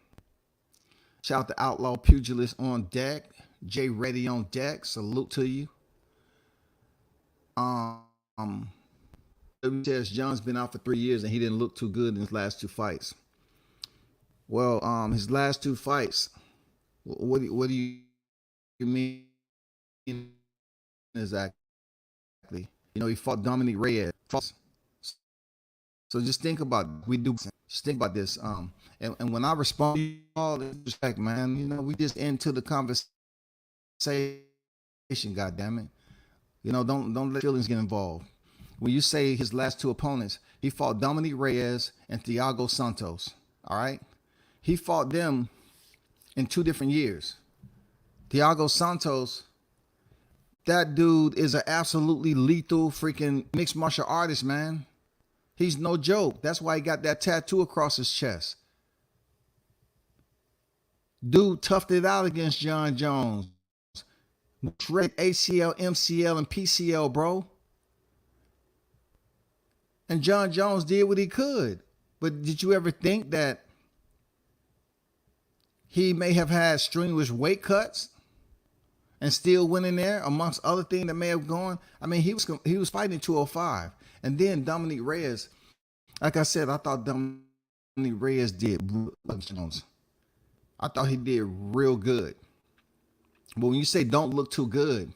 Shout out to Outlaw Pugilist on deck. Jay Reddy on deck. Salute to you. WTS John's been out for 3 years and he didn't look too good in his last two fights. Well, his last two fights, what do you mean exactly? He fought Dominic Reyes. So just think about just think about this. And when I respond to all this respect, man, we just into the conversation. God damn it. Don't let feelings get involved. When you say his last two opponents, he fought Dominic Reyes and Thiago Santos. All right. He fought them in 2 different years. Thiago Santos, that dude is an absolutely lethal freaking mixed martial artist, man. He's no joke. That's why he got that tattoo across his chest. Dude toughed it out against John Jones. Shred ACL, MCL, and PCL, bro. And John Jones did what he could. But did you ever think that he may have had strenuous weight cuts and still went in there, amongst other things that may have gone? I mean, he was fighting 205. And then Dominic Reyes, like I said, I thought Dominic Reyes did Jones. I thought he did real good. But when you say don't look too good,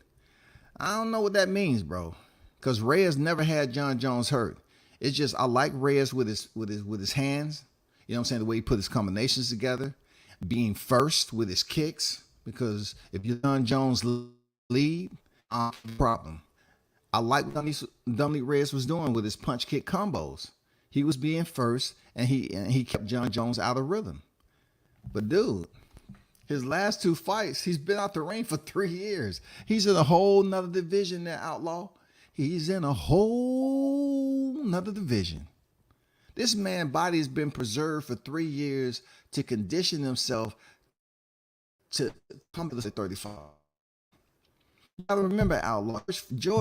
I don't know what that means, bro. Because Reyes never had John Jones hurt. It's just I like Reyes with his hands. You know what I'm saying? The way he put his combinations together. Being first with his kicks, because if you John Jones lead, problem. I like what Dominic Reyes was doing with his punch kick combos. He was being first, and he kept John Jones out of rhythm. But dude, his last 2 fights, he's been out the ring for 3 years. He's in a whole nother division there, Outlaw. He's in a whole nother division. This man's body has been preserved for 3 years to condition himself to come to the 35. You gotta remember, Outlaw.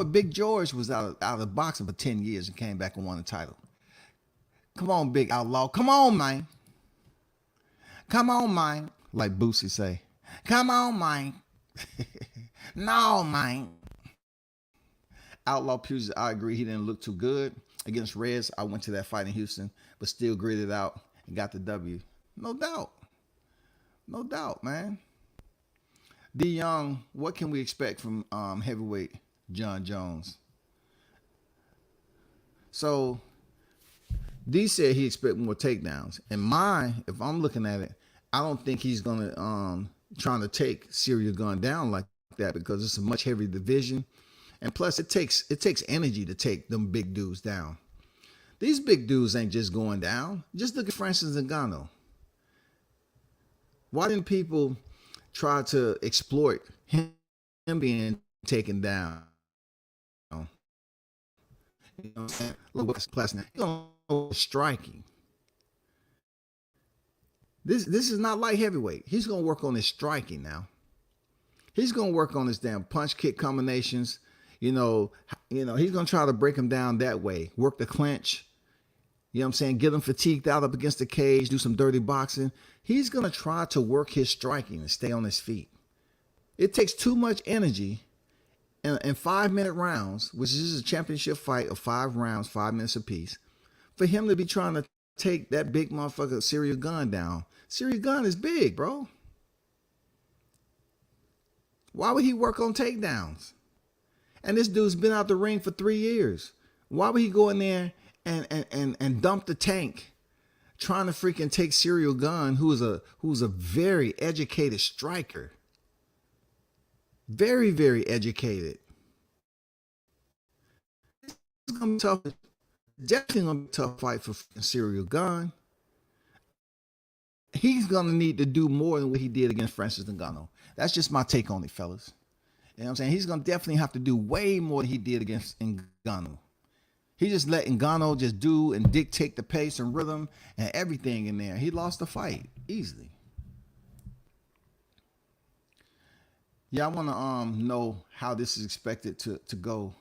Big George was out of boxing for 10 years and came back and won the title. Come on, Big Outlaw. Come on, man. Come on, man. Like Boosie say. Come on, man. No, man. Outlaw Puget, I agree. He didn't look too good. Against Reyes, I went to that fight in Houston, but still gritted out and got the W. No doubt. No doubt, man. D Young, what can we expect from heavyweight John Jones? So D said he expect more takedowns. And if I'm looking at it, I don't think he's gonna trying to take Ciryl Gane down like that, because it's a much heavier division. And plus it takes energy to take them big dudes down. These big dudes ain't just going down. Just look at Francis Ngannou. Why didn't people try to exploit him being taken down? You know what I'm saying? Look what's Plastic. Striking. This is not light heavyweight. He's gonna work on his striking now. He's gonna work on his damn punch kick combinations. He's gonna try to break him down that way. Work the clinch. You know what I'm saying? Get him fatigued out up against the cage, do some dirty boxing. He's going to try to work his striking and stay on his feet. It takes too much energy in 5-minute rounds, which is a championship fight of 5 rounds, 5 minutes apiece, for him to be trying to take that big motherfucker Ciryl Gane down. Ciryl Gane is big, bro. Why would he work on takedowns? And this dude's been out the ring for 3 years. Why would he go in there and dump the tank, trying to freaking take Ciryl Gane, who's a very educated striker, very, very educated. It's gonna be tough. Definitely gonna be a tough fight for Ciryl Gane. He's gonna need to do more than what he did against Francis Ngannou. That's just my take on it, fellas. You know what I'm saying? He's gonna definitely have to do way more than he did against Ngannou. He just let Ngannou just do and dictate the pace and rhythm and everything in there. He lost the fight easily. Yeah, I want to know how this is expected to go.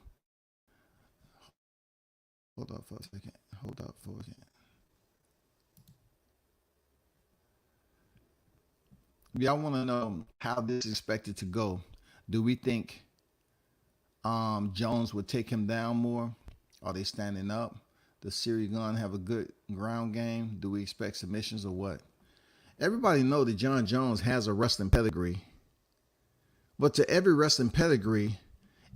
Hold up for a second. Yeah, I want to know how this is expected to go. Do we think Jones would take him down more? Are they standing up? Does Ciryl Gane have a good ground game? Do we expect submissions or what? Everybody know that John Jones has a wrestling pedigree. But to every wrestling pedigree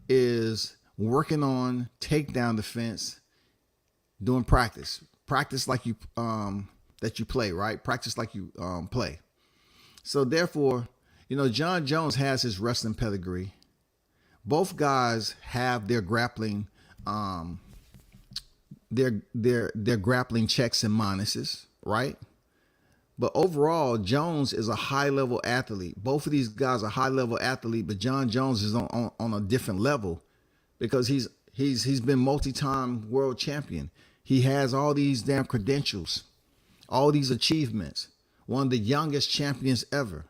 is working on takedown defense, doing practice. Practice like you that you play, right? Practice like you play. So therefore, John Jones has his wrestling pedigree. Both guys have their grappling their grappling checks and minuses, right? But overall, Jones is a high-level athlete. Both of these guys are high-level athlete, but John Jones is on a different level because he's been multi-time world champion. He has all these damn credentials, all these achievements. One of the youngest champions ever.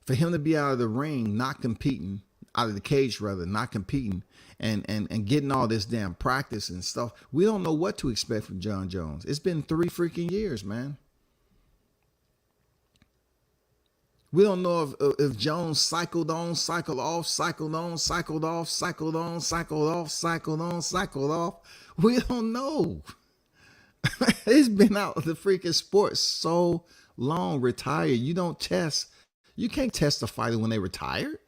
For him to be out of the ring, not competing, out of the cage rather, not competing, and getting all this damn practice and stuff, we don't know what to expect from John Jones. It's been 3 freaking years, man. We don't know if Jones cycled on, cycled off, cycled on, cycled off, cycled on, cycled off, cycled on, cycled off. We don't know. He's been out of the freaking sport so long, retired. You can't test a fighter when they retired.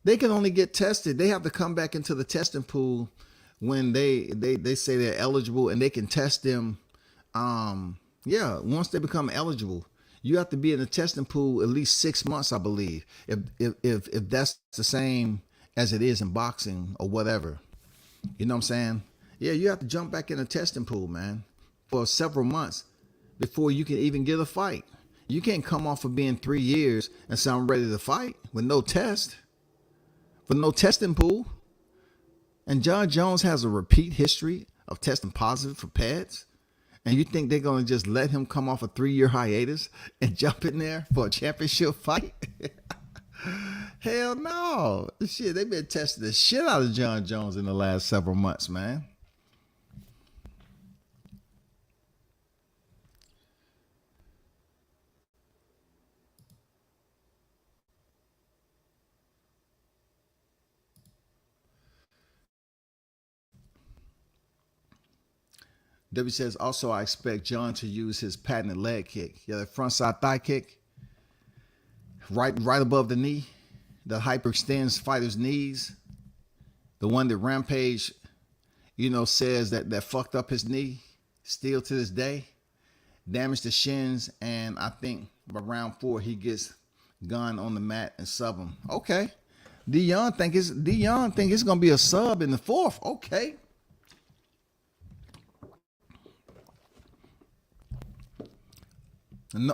They can only get tested. They have to come back into the testing pool when they say they're eligible, and they can test them. Once they become eligible, you have to be in the testing pool at least 6 months, I believe. If that's the same as it is in boxing or whatever, you know what I'm saying? Yeah, you have to jump back in the testing pool, man, for several months before you can even get a fight. You can't come off of being 3 years and say I'm ready to fight with no test. With no testing pool. And John Jones has a repeat history of testing positive for pads. And you think they're going to just let him come off a 3-year hiatus and jump in there for a championship fight? Hell no. Shit, they've been testing the shit out of John Jones in the last several months, man. W says, also, I expect John to use his patented leg kick. Yeah, the front side thigh kick. right above the knee, that hyperextends fighters' knees. The one that Rampage, says that fucked up his knee, still to this day, damaged the shins, and I think by round 4 he gets Gunn on the mat and sub him. Okay, Dion think it's gonna be a sub in the 4th. Okay.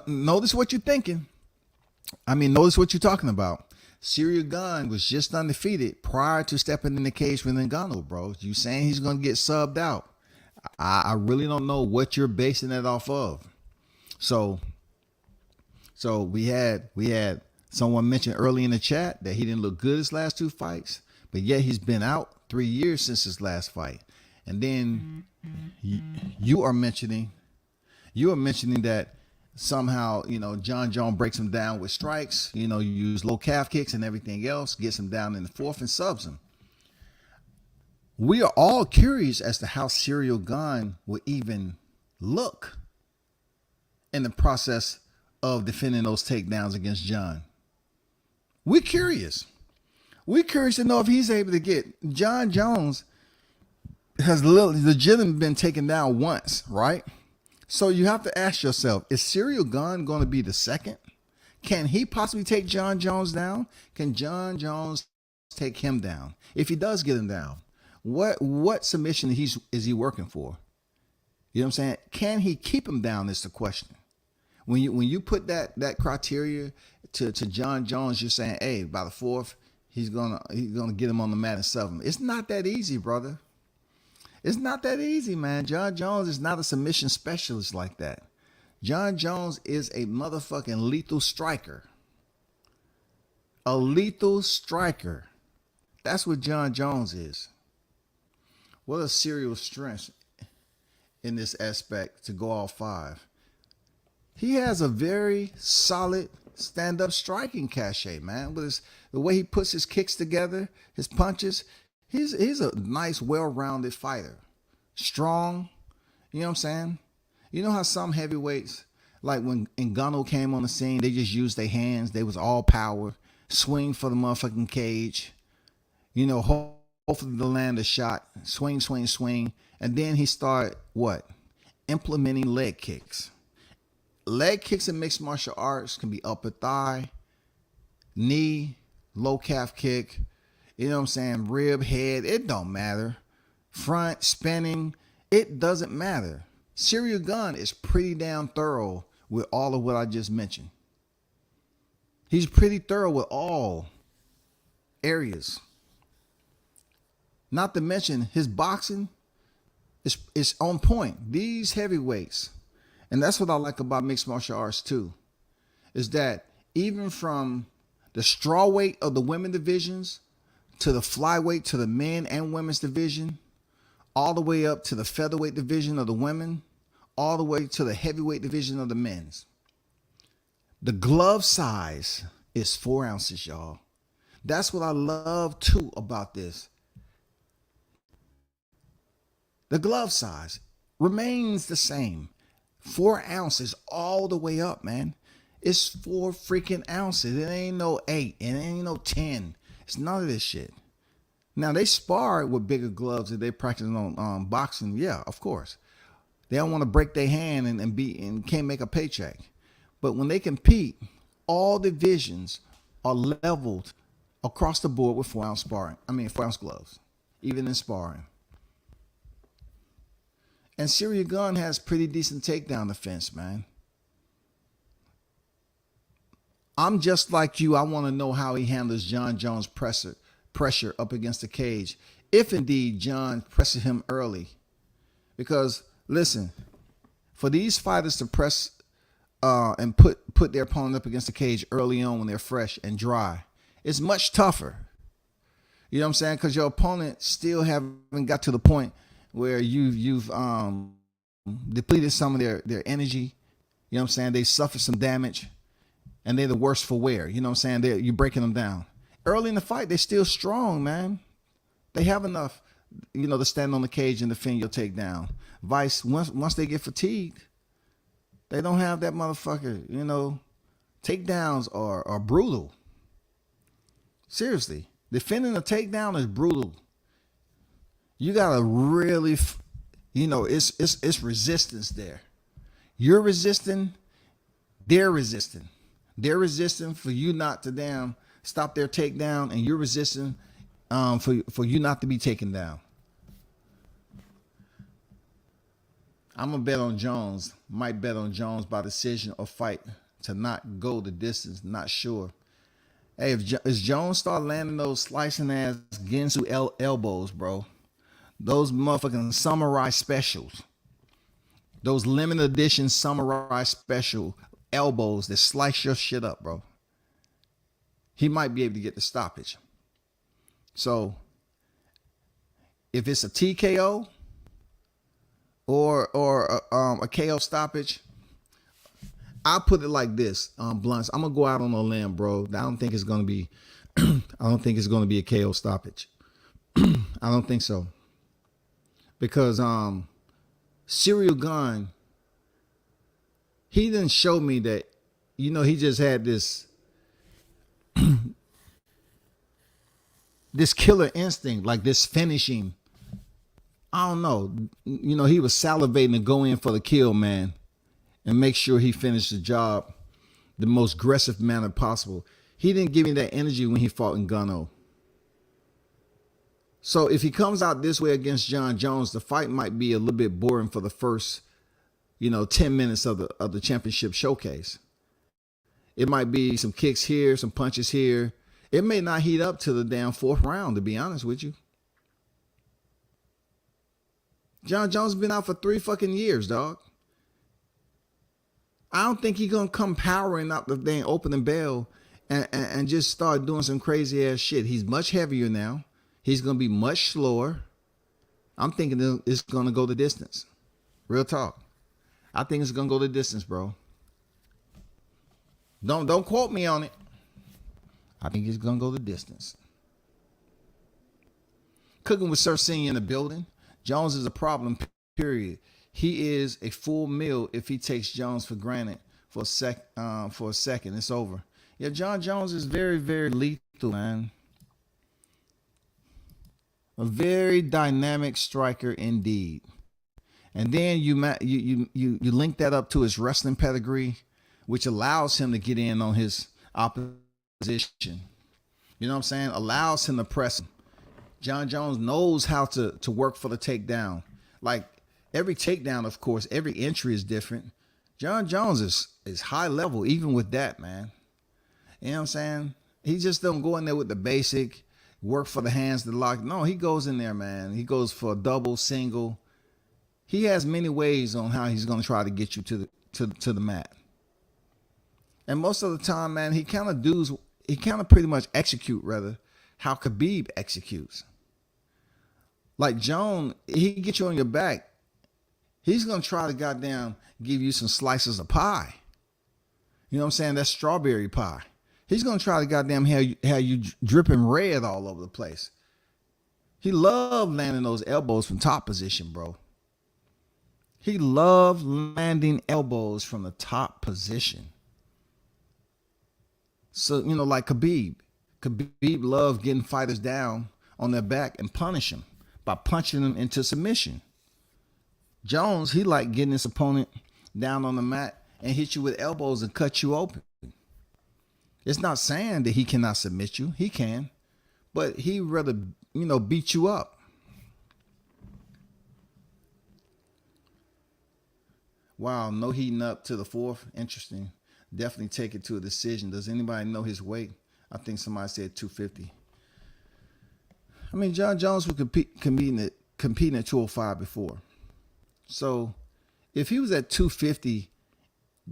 Notice what you're thinking. Notice what you're talking about. Ciryl Gane was just undefeated prior to stepping in the cage with Ngannou, bro. You saying he's going to get subbed out. I really don't know what you're basing that off of. So we had someone mention early in the chat that he didn't look good his last 2 fights, but yet he's been out 3 years since his last fight. And then you are mentioning that somehow, John Jones breaks him down with strikes, you use low calf kicks and everything else, gets him down in the 4th and subs him. We are all curious as to how Ciryl Gane will even look in the process of defending those takedowns against John. We're curious. We're curious to know if he's able to get John Jones has legitimately been taken down once, right? So you have to ask yourself, is Ciryl Gane going to be the second? Can he possibly take John Jones down? Can John Jones take him down? If he does get him down, what submission is he working for? You know what I'm saying? Can he keep him down is the question. When you put that criteria to John Jones, you're saying, hey, by the 4th, he's gonna get him on the mat and sub him. It's not that easy, brother. It's not that easy, man. John Jones is not a submission specialist like that. John Jones is a motherfucking lethal striker. A lethal striker. That's what John Jones is. What a Ciryl strength in this aspect to go all 5. He has a very solid stand-up striking cachet, man. With the way he puts his kicks together, his punches, he's a nice, well-rounded fighter. Strong, you know what I'm saying? You know how some heavyweights, like when Ngannou came on the scene, they just used their hands. They was all power, swing for the motherfucking cage. Hopefully to land a shot, swing, and then he started implementing leg kicks. Leg kicks in mixed martial arts can be upper thigh, knee, low calf kick, you know what I'm saying, rib, head, it don't matter. Front, spinning, it doesn't matter. Ciryl Gane is pretty damn thorough with all of what I just mentioned. He's pretty thorough with all areas. Not to mention his boxing is on point. These heavyweights, and that's what I like about mixed martial arts too, is that even from the strawweight of the women divisions to the flyweight to the men and women's division, all the way up to the featherweight division of the women, all the way to the heavyweight division of the men's. The glove size is 4 ounces, y'all. That's what I love too about this. The glove size remains the same. 4 ounces all the way up, man. It's 4 freaking ounces. It ain't no 8. It ain't no 10. It's none of this shit. Now, they spar with bigger gloves if they practice on boxing. Yeah, of course. They don't want to break their hand and can't make a paycheck. But when they compete, all divisions are leveled across the board with 4 ounce gloves, even in sparring. And Ciryl Gane has pretty decent takedown defense, man. I'm just like you. I want to know how he handles John Jones' pressure up against the cage, if indeed John presses him early. Because listen, for these fighters to press and put their opponent up against the cage early on when they're fresh and dry, it's much tougher. You know what I'm saying? Because your opponent still haven't got to the point where you've depleted some of their energy. You know what I'm saying? They suffer some damage and they're the worse for wear. You know what I'm saying? You're breaking them down. Early in the fight, they're still strong, man. They have enough, to stand on the cage and defend your takedown. Once they get fatigued, they don't have that motherfucker, Takedowns are brutal. Seriously, defending a takedown is brutal. You gotta really, it's resistance there. You're resisting, they're resisting. They're resisting for you not to damn stop their takedown, and you're resisting for you not to be taken down. I'm gonna bet on Jones. Might bet on Jones by decision or fight to not go the distance. Not sure. Hey, if Jones start landing those slicing ass Ginsu elbows, bro, those motherfucking samurai specials, those limited edition samurai special elbows that slice your shit up, bro, he might be able to get the stoppage. So if it's a TKO or a KO stoppage, I'll put it like this, Blunts. I'm gonna go out on a limb, bro. I don't think it's gonna be a KO stoppage. I don't think so. Because Cyril Gane, he didn't show me that, he just had this this killer instinct, like this finishing. I don't know. He was salivating to go in for the kill, man, and make sure he finished the job the most aggressive manner possible. He didn't give me that energy when he fought in Ngannou. So if he comes out this way against Jon Jones, the fight might be a little bit boring for the first, 10 minutes of the championship showcase. It might be some kicks here, some punches here. It may not heat up to the damn fourth round, to be honest with you. Jon Jones has been out for 3 fucking years, dog. I don't think he's gonna come powering out the dang opening bell and just start doing some crazy ass shit. He's much heavier now. He's gonna be much slower. I'm thinking it's gonna go the distance. Real talk. I think it's gonna go the distance, bro. Don't quote me on it. I think it's gonna go the distance. Cooking with Sir Senior in the building. Jones is a problem, period. He is a full meal if he takes Jones for granted for a second. It's over. Yeah, Jon Jones is very, very lethal, man. A very dynamic striker indeed. And then you link that up to his wrestling pedigree, which allows him to get in on his opposition. You know what I'm saying? Allows him to press him. Jon Jones knows how to work for the takedown. Like every takedown, of course, every entry is different. Jon Jones is high level, even with that, man. You know what I'm saying? He just don't go in there with the basic, work for the hands to lock. No, he goes in there, man. He goes for a double, single. He has many ways on how he's going to try to get you to the mat. And most of the time, man, he kind of pretty much execute, rather, how Khabib executes. Like Jones, he get you on your back. He's going to try to goddamn give you some slices of pie. You know what I'm saying? That's strawberry pie. He's going to try to goddamn have you dripping red all over the place. He loved landing those elbows from top position, bro. He loved landing elbows from the top position. So, like Khabib. Khabib loved getting fighters down on their back and punish them by punching them into submission. Jones, he liked getting his opponent down on the mat and hit you with elbows and cut you open. It's not saying that he cannot submit you. He can. But he'd rather, beat you up. Wow, no heating up to the fourth. Interesting. Definitely take it to a decision. Does anybody know his weight? I think somebody said 250. I mean, Jon Jones was competing at 205 before. So if he was at 250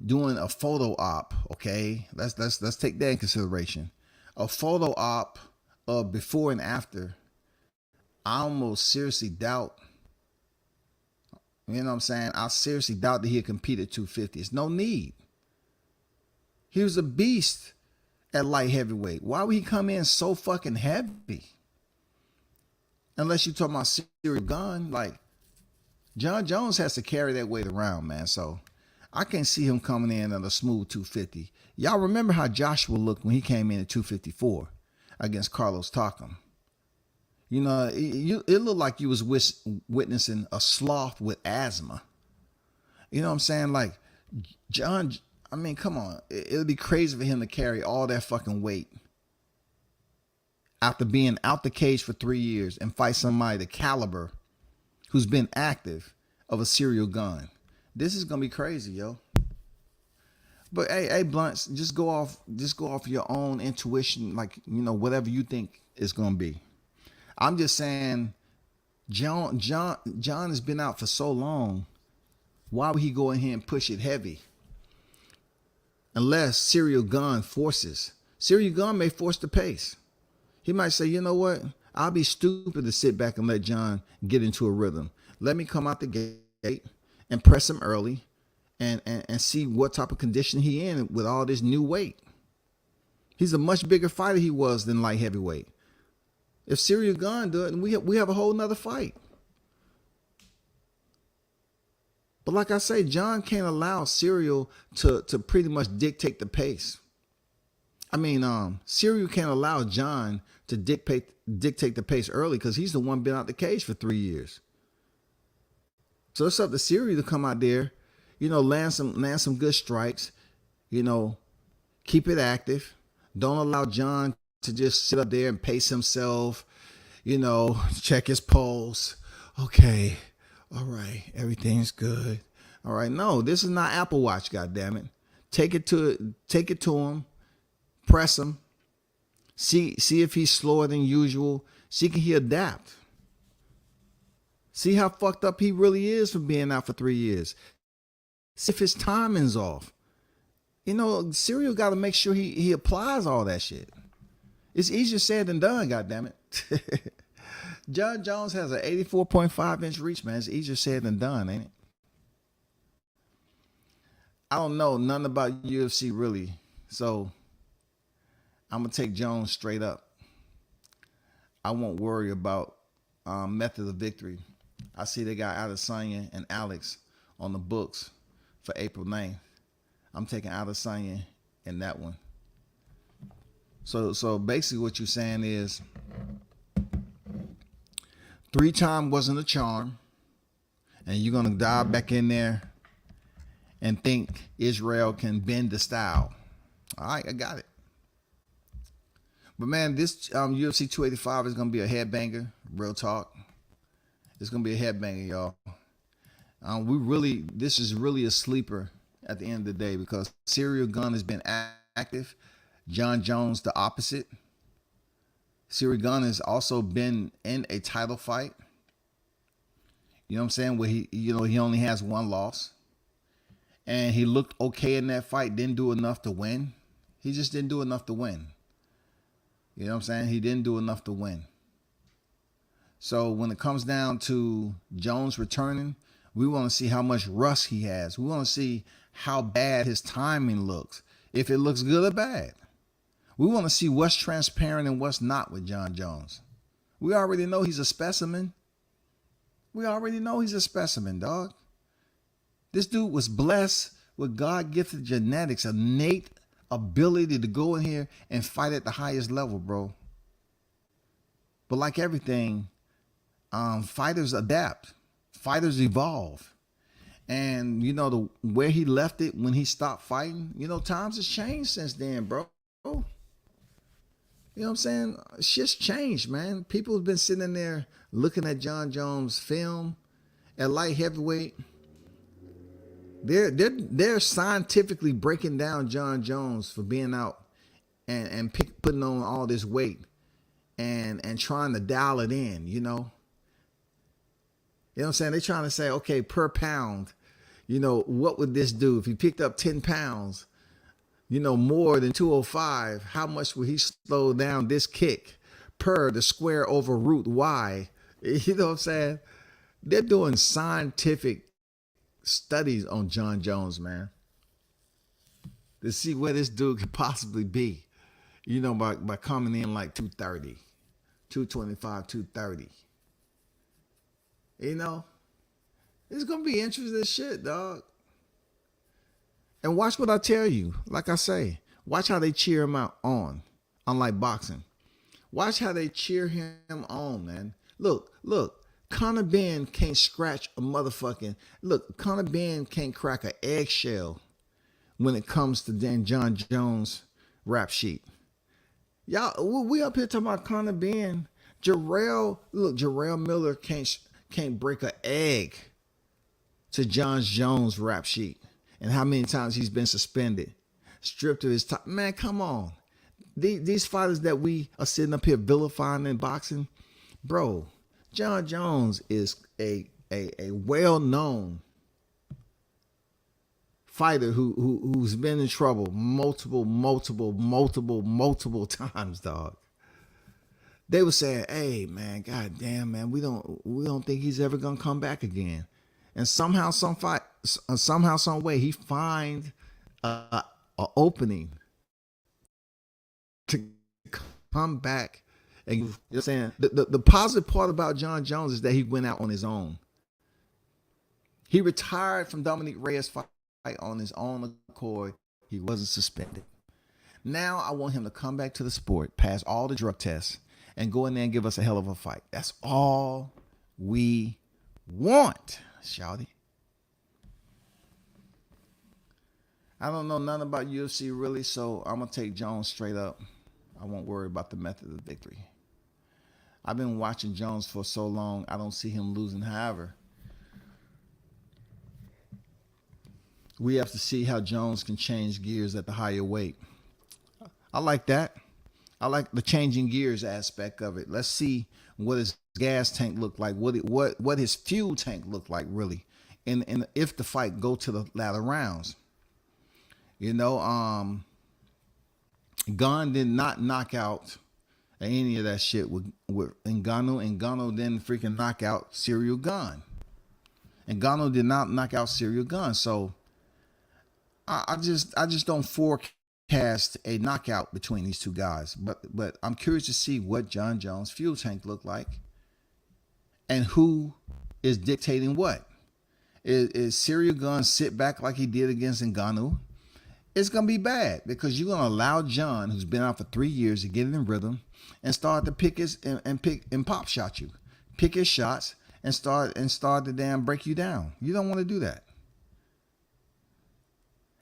doing a photo op, okay, let's take that in consideration. A photo op of before and after, I almost seriously doubt. You know what I'm saying? I seriously doubt that he'd compete at 250. It's no need. He was a beast at light heavyweight. Why would he come in so fucking heavy? Unless you talking about Cyril Gane, like Jon Jones has to carry that weight around, man. So I can't see him coming in at a smooth 250. Y'all remember how Joshua looked when he came in at 254 against Carlos Takam. You know, it looked like you was witnessing a sloth with asthma. You know what I'm saying? Like, John, I mean, come on. It would be crazy for him to carry all that fucking weight after being out the cage for 3 years and fight somebody the caliber who's been active of a serial gun. This is gonna be crazy, yo. But hey, Blunts, just go off your own intuition, like, you know, whatever you think it's gonna be. I'm just saying, John has been out for so long. Why would he go in here and push it heavy? Unless Serial Gun forces. Serial Gun may force the pace. He might say, you know what? I'll be stupid to sit back and let John get into a rhythm. Let me come out the gate and press him early and see what type of condition he in with all this new weight. He's a much bigger fighter he was than light heavyweight. If Serial Gun do it, and we have a whole nother fight. But like I say, John can't allow Serial to pretty much dictate the pace. I mean, Serial can't allow John to dictate the pace early because he's the one been out the cage for 3 years. So it's up to Serial to come out there, you know, land some good strikes, you know, keep it active. Don't allow John to just sit up there and pace himself, you know, check his pulse. Okay, all right, everything's good. All right, no, this is not Apple Watch, goddammit. Take it to him, press him, see if he's slower than usual. See can he adapt. See how fucked up he really is for being out for 3 years. See if his timing's off. You know, Serial got to make sure he applies all that shit. It's easier said than done, goddammit. John Jones has an 84.5-inch reach, man. It's easier said than done, ain't it? I don't know nothing about UFC really, so I'm going to take Jones straight up. I won't worry about method of victory. I see they got Adesanya and Alex on the books for April 9th. I'm taking Adesanya in that one. So basically what you're saying is 3-time wasn't a charm, and you're going to dive back in there and think Israel can bend the style. All right, I got it. But man, this UFC 285 is going to be a headbanger, real talk. It's going to be a headbanger, y'all. This is really a sleeper at the end of the day because Serial Gun has been active. John Jones, the opposite. Serial Gun has also been in a title fight. You know what I'm saying? Where he only has one loss. And he looked okay in that fight, didn't do enough to win. He just didn't do enough to win. You know what I'm saying? He didn't do enough to win. So when it comes down to Jones returning, we want to see how much rust he has. We want to see how bad his timing looks, if it looks good or bad. We want to see what's transparent and what's not with John Jones. We already know he's a specimen. We already know he's a specimen, dog. This dude was blessed with God-gifted genetics, innate ability to go in here and fight at the highest level, bro. But like everything, fighters adapt. Fighters evolve. And, you know, where he left it when he stopped fighting, you know, times has changed since then, bro. You know what I'm saying? Shit's changed, man. People have been sitting in there looking at John Jones' film at light heavyweight. They're scientifically breaking down John Jones for being out and putting on all this weight and trying to dial it in, you know? You know what I'm saying? They're trying to say, okay, per pound, you know, what would this do? If he picked up 10 pounds, you know, more than 205, how much would he slow down this kick per the square over root Y? You know what I'm saying? They're doing scientific studies on John Jones, man, to see where this dude could possibly be, you know, by coming in like 230, 225, 230. You know, it's going to be interesting shit, dog. And watch what I tell you. Like I say, watch how they cheer him out on, unlike boxing. Watch how they cheer him on, man. Look. Conor Benn can't scratch a motherfucking. Look, Conor Benn can't crack an eggshell when it comes to Dan John Jones rap sheet. Y'all, we up here talking about Conor Benn. Jarrell Miller can't break an egg to John Jones rap sheet. And how many times he's been suspended, stripped of his time. Man, come on. These fighters that we are sitting up here vilifying in boxing, bro, John Jones is a well-known fighter who's been in trouble multiple times, dog. They were saying, "Hey, man, goddamn, man, we don't think he's ever gonna come back again." And somehow, some way, he find a opening to come back. And you know what I'm saying? The positive part about John Jones is that he went out on his own. He retired from Dominic Reyes' fight on his own accord. He wasn't suspended. Now I want him to come back to the sport, pass all the drug tests, and go in there and give us a hell of a fight. That's all we want, shawty. I don't know nothing about UFC really, so I'm going to take Jones straight up. I won't worry about the method of victory. I've been watching Jones for so long, I don't see him losing. However, we have to see how Jones can change gears at the higher weight. I like that. I like the changing gears aspect of it. Let's see what his gas tank looked like, what his fuel tank looked like really, and if the fight go to the latter rounds. You know, Gunn did not knock out any of that shit with Ngannou. Ngannou didn't freaking knock out Ciryl Gane. Ngannou did not knock out Ciryl Gane. So I just don't forecast a knockout between these two guys. But I'm curious to see what John Jones' fuel tank looked like, and who is dictating what. Is Ciryl Gane sit back like he did against Ngannou? It's going to be bad, because you're going to allow John, who's been out for 3 years, to get in rhythm and start to pick and pop shot you. Pick his shots and start to damn break you down. You don't want to do that.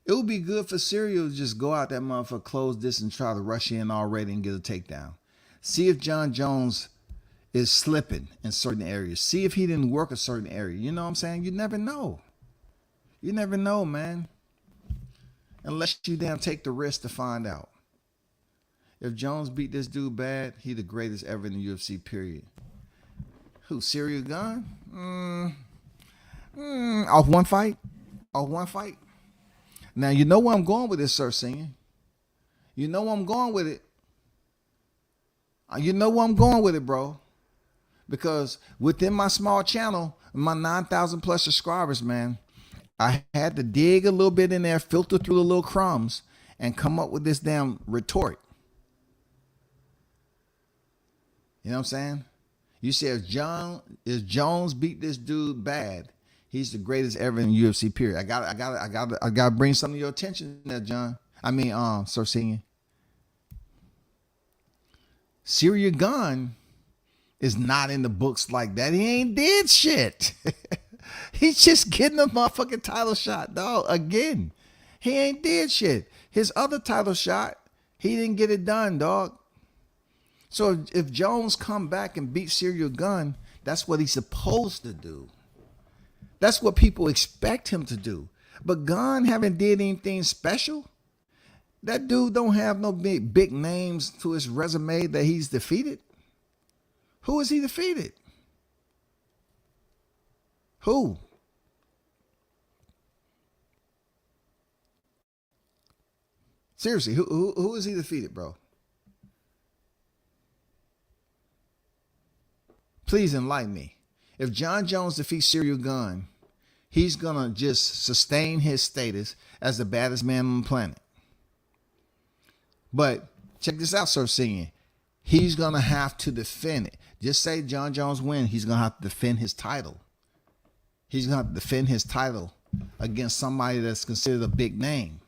It would be good for Ciryl to just go out that motherfucker, close this, and try to rush in already and get a takedown. See if John Jones is slipping in certain areas. See if he didn't work a certain area. You know what I'm saying? You never know. You never know, man. Unless you damn take the risk to find out. If Jones beat this dude bad, he the greatest ever in the UFC, period. Who, Ciryl Gane? Off one fight? Off one fight? Now, you know where I'm going with this, Sir Singing. You know where I'm going with it. You know where I'm going with it, bro. Because within my small channel, my 9,000 plus subscribers, man, I had to dig a little bit in there, filter through the little crumbs, and come up with this damn retort. You know what I'm saying? You said if Jones beat this dude bad, he's the greatest ever in the UFC, period. I gotta bring something to your attention there, John. Sir Singing. Ciryl Gane is not in the books like that. He ain't did shit. He's just getting a motherfucking title shot, dog. Again, he ain't did shit. His other title shot, he didn't get it done, dog. So if Jones come back and beat Ciryl Gane, that's what he's supposed to do. That's what people expect him to do. But Gane haven't did anything special. That dude don't have no big names to his resume that he's defeated. Who is he defeated? Who? Seriously, who is he defeated, bro? Please enlighten me. If John Jones defeats Ciryl Gane, he's gonna just sustain his status as the baddest man on the planet. But check this out, Sir Singing. He's gonna have to defend it. Just say John Jones win, he's gonna have to defend his title. He's gonna have to defend his title against somebody that's considered a big name.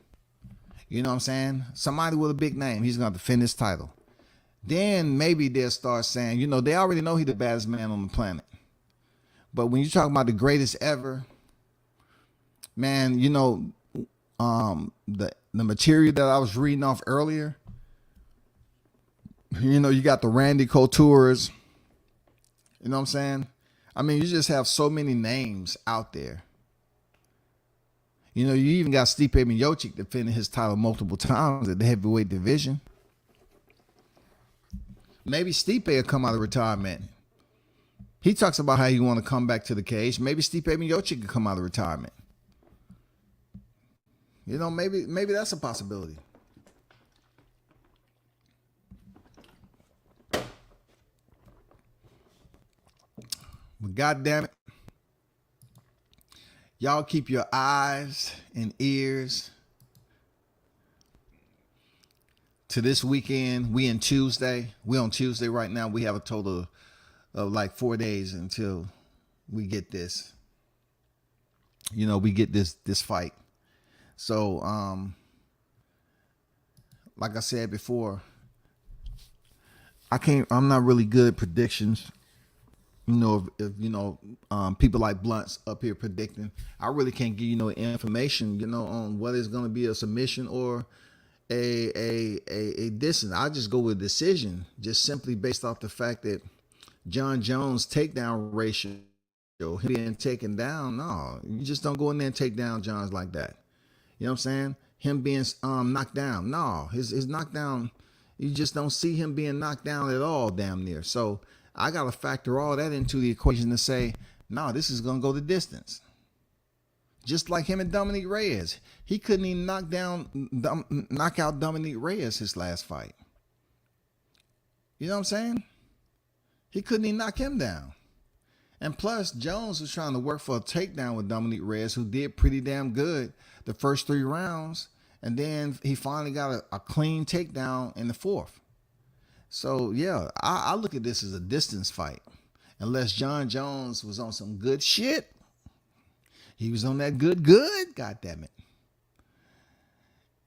You know what I'm saying? Somebody with a big name. He's going to defend his title. Then maybe they'll start saying, you know, they already know he's the baddest man on the planet. But when you're talking about the greatest ever, man, you know, the material that I was reading off earlier, you know, you got the Randy Couture's, you know what I'm saying? I mean, you just have so many names out there. You know, you even got Stipe Miocic defending his title multiple times at the heavyweight division. Maybe Stipe will come out of retirement. He talks about how he want to come back to the cage. Maybe Stipe Miocic could come out of retirement. You know, maybe that's a possibility. But God damn it, y'all keep your eyes and ears to this weekend. We on Tuesday right now. We have a total of like 4 days until we get this. You know, we get this fight. So, like I said before, I'm not really good at predictions. You know, if you know, people like Blunt's up here predicting, I really can't give you no information, you know, on whether it's going to be a submission or a distance. I just go with decision, just simply based off the fact that John Jones' takedown ratio, him being taken down, no, you just don't go in there and take down Johns like that. You know what I'm saying? Him being knocked down, no, his knockdown, you just don't see him being knocked down at all, damn near. So I got to factor all that into the equation to say, no, this is going to go the distance. Just like him and Dominique Reyes. He couldn't even knock out Dominique Reyes his last fight. You know what I'm saying? He couldn't even knock him down. And plus, Jones was trying to work for a takedown with Dominique Reyes, who did pretty damn good the first 3 rounds. And then he finally got a clean takedown in the 4th. So, yeah, I look at this as a distance fight. Unless John Jones was on some good shit. He was on that good, God damn it.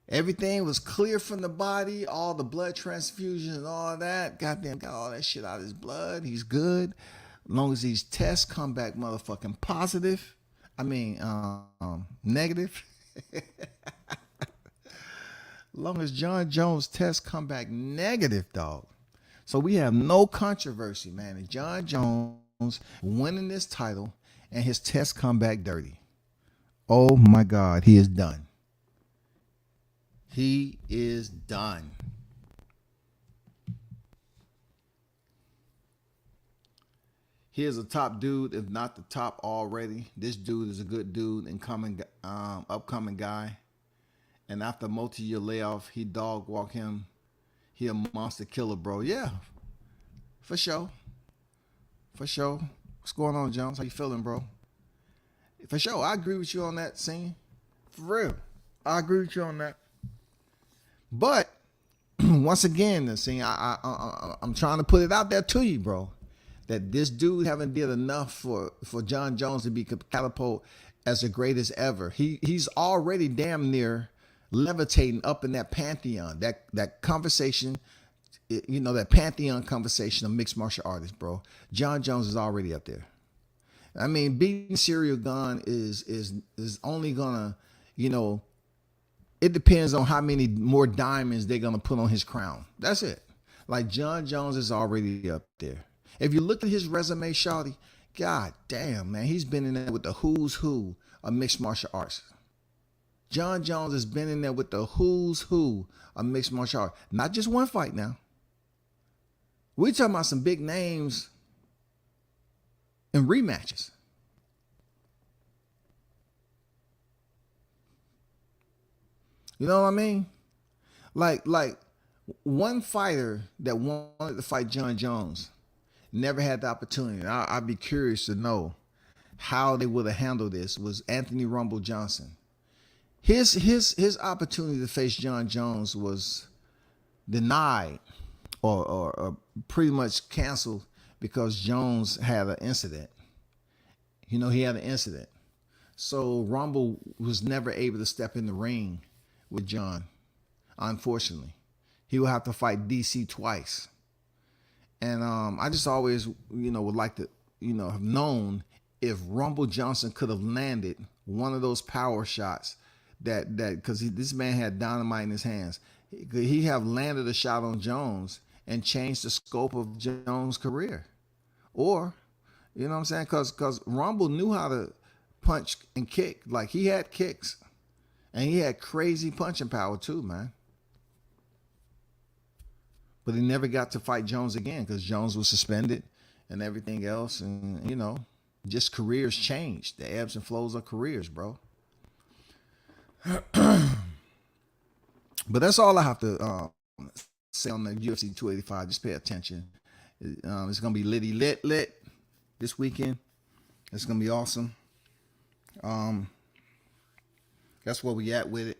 Everything was clear from the body, all the blood transfusions and all that. Goddamn, got all that shit out of his blood. He's good. As long as these tests come back motherfucking positive. Negative. As long as John Jones' tests come back negative, dog. So we have no controversy, man. If John Jones winning this title and his tests come back dirty, oh my God, he is done. He is done. He is a top dude, if not the top already. This dude is a good dude and upcoming guy. And after a multi-year layoff, he dog walk him. He a monster killer, bro. Yeah, for sure. For sure. What's going on, Jones? How you feeling, bro? For sure. I agree with you on that, scene. For real. I agree with you on that. But once again, the scene, I'm trying to put it out there to you, bro, that this dude haven't did enough for John Jones to be catapulted as the greatest ever. He's already damn near levitating up in that pantheon, that conversation, you know, that pantheon conversation of mixed martial artists, bro. John Jones is already up there. I mean, beating Cyril Gane is only gonna, you know, it depends on how many more diamonds they're gonna put on his crown. That's it. Like, John Jones is already up there. If you look at his resume, shawty, god damn, man, he's been in there with the who's who of mixed martial arts. John Jones has been in there with the who's who of mixed martial arts. Not just one fight now. We're talking about some big names and rematches. You know what I mean? Like one fighter that wanted to fight John Jones never had the opportunity. I'd be curious to know how they would have handled this. Was Anthony Rumble Johnson. His opportunity to face John Jones was denied or pretty much canceled because Jones had an incident. You know, he had an incident. So Rumble was never able to step in the ring with John. Unfortunately, he would have to fight DC twice. And I just always, would like to, have known if Rumble Johnson could have landed one of those power shots because this man had dynamite in his hands. Could he have landed a shot on Jones and changed the scope of Jones' career? Or, you know what I'm saying? Because Rumble knew how to punch and kick. Like, he had kicks. And he had crazy punching power too, man. But he never got to fight Jones again because Jones was suspended and everything else. And, just careers changed. The ebbs and flows of careers, bro. But that's all I have to say on the UFC 285. Just pay attention. It's going to be lit this weekend. It's going to be awesome. That's where we at with it.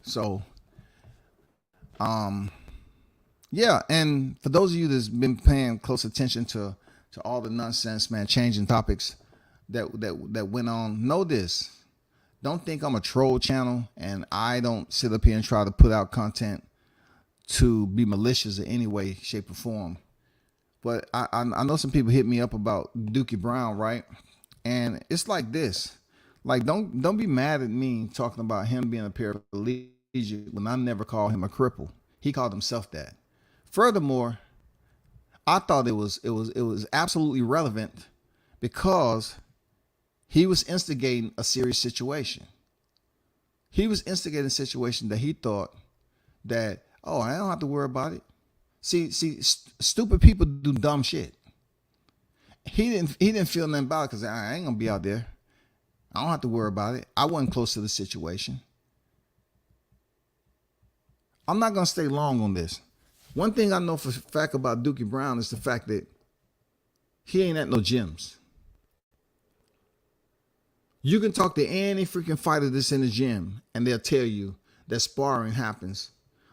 So, yeah. And for those of you that's been paying close attention to all the nonsense, man, changing topics that went on, know this. Don't think I'm a troll channel and I don't sit up here and try to put out content to be malicious in any way, shape, or form. But I know some people hit me up about Dookie Brown, right? And it's like this. Like, don't be mad at me talking about him being a paraplegic when I never called him a cripple. He called himself that. Furthermore, I thought it was absolutely relevant because he was instigating a serious situation. He was instigating a situation that he thought that, oh, I don't have to worry about it. See, stupid people do dumb shit. He didn't feel nothing about it because I ain't gonna be out there. I don't have to worry about it. I wasn't close to the situation. I'm not gonna stay long on this. One thing I know for a fact about Dookie Brown is the fact that he ain't at no gyms. You can talk to any freaking fighter that's in the gym and they'll tell you that sparring happens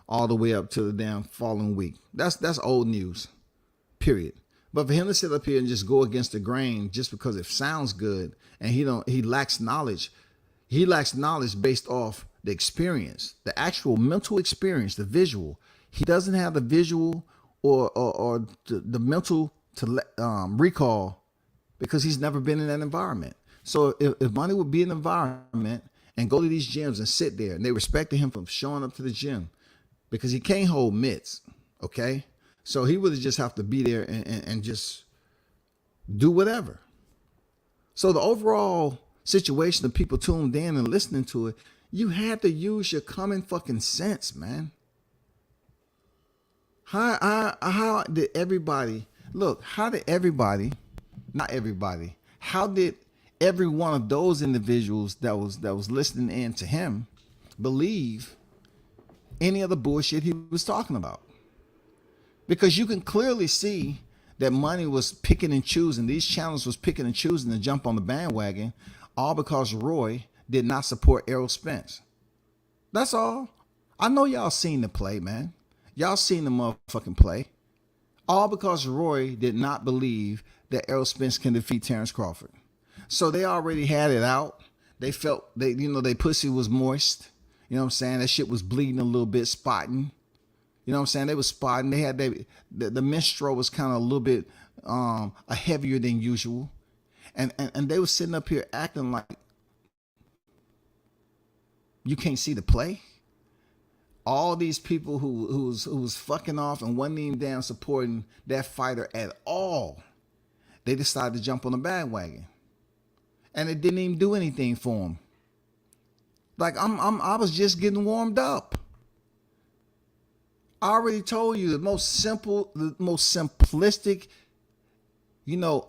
all the way up to the damn following week. That's old news, period. But for him to sit up here and just go against the grain just because it sounds good and he lacks knowledge. He lacks knowledge based off the experience, the actual mental experience, the visual. He doesn't have the visual or the mental to recall because he's never been in that environment. So if Money would be in an environment and go to these gyms and sit there and they respected him from showing up to the gym because he can't hold mitts, okay? So he would just have to be there and just do whatever. So the overall situation of people tuned in and listening to it, you had to use your common fucking sense, man. How did everybody, look, how did everybody, not everybody, how did every one of those individuals that was listening in to him believe any of the bullshit he was talking about? Because you can clearly see that Money was picking and choosing. These channels was picking and choosing to jump on the bandwagon, all because Roy did not support Errol Spence. That's all. I know y'all seen the play, man. Y'all seen the motherfucking play. All because Roy did not believe that Errol Spence can defeat Terrence Crawford. So they already had it out. They felt they pussy was moist. You know what I'm saying? That shit was bleeding a little bit, spotting. You know what I'm saying? They was spotting. They had the menstrual was kind of a little bit heavier than usual. And they was sitting up here acting like you can't see the play. All these people who was fucking off and wasn't even damn supporting that fighter at all, they decided to jump on the bandwagon. And it didn't even do anything for them. Like I was just getting warmed up. I already told you the most simplistic,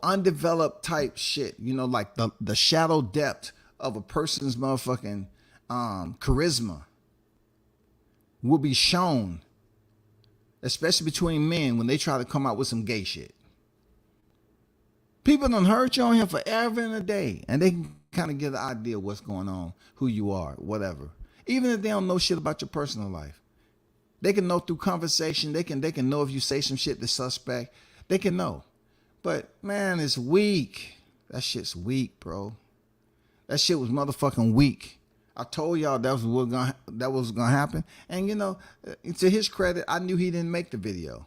undeveloped type shit, like the shadow depth of a person's motherfucking charisma will be shown, especially between men when they try to come out with some gay shit. People done heard you on here forever and a day, and they can kind of get an idea of what's going on, who you are, whatever. Even if they don't know shit about your personal life, they can know through conversation. They can know if you say some shit that's suspect. They can know. But man, it's weak. That shit's weak, bro. That shit was motherfucking weak. I told y'all that was gonna happen. And you know, to his credit, I knew he didn't make the video.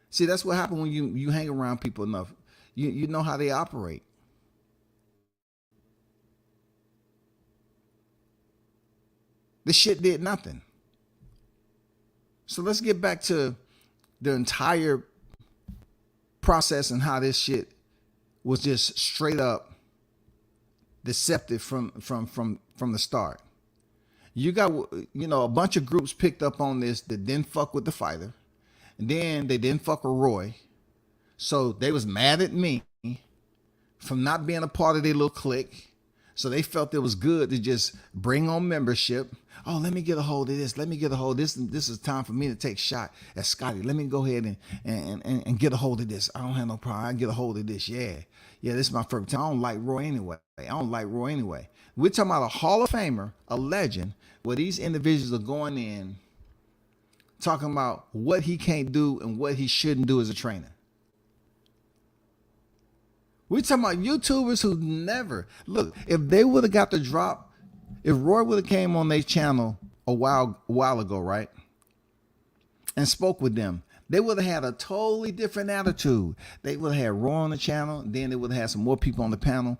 See, that's what happened when you hang around people enough. You know how they operate. This shit did nothing. So let's get back to the entire process and how this shit was just straight up deceptive from the start. You got, you know, a bunch of groups picked up on this that didn't fuck with the fighter, and then they didn't fuck with Roy, so they was mad at me from not being a part of their little clique. So they felt it was good to just bring on membership. Oh, let me get a hold of this. Let me get a hold of this. This is time for me to take a shot at Scotty. Let me go ahead and get a hold of this. I don't have no problem. I get a hold of this. Yeah, this is my first time. I don't like Roy anyway. We're talking about a Hall of Famer, a legend, where these individuals are going in talking about what he can't do and what he shouldn't do as a trainer. We're talking about YouTubers who never look. If they would have got the drop, if Roy would have came on their channel a while ago, right, and spoke with them, they would have had a totally different attitude. They would have had Roy on the channel, then they would have had some more people on the panel.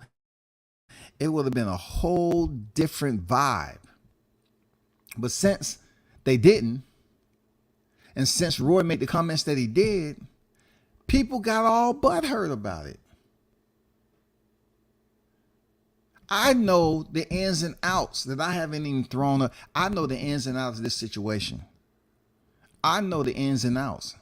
It would have been a whole different vibe. But since they didn't, and since Roy made the comments that he did, people got all butthurt about it. I know the ins and outs that I haven't even thrown up. I know the ins and outs of this situation. I know the ins and outs.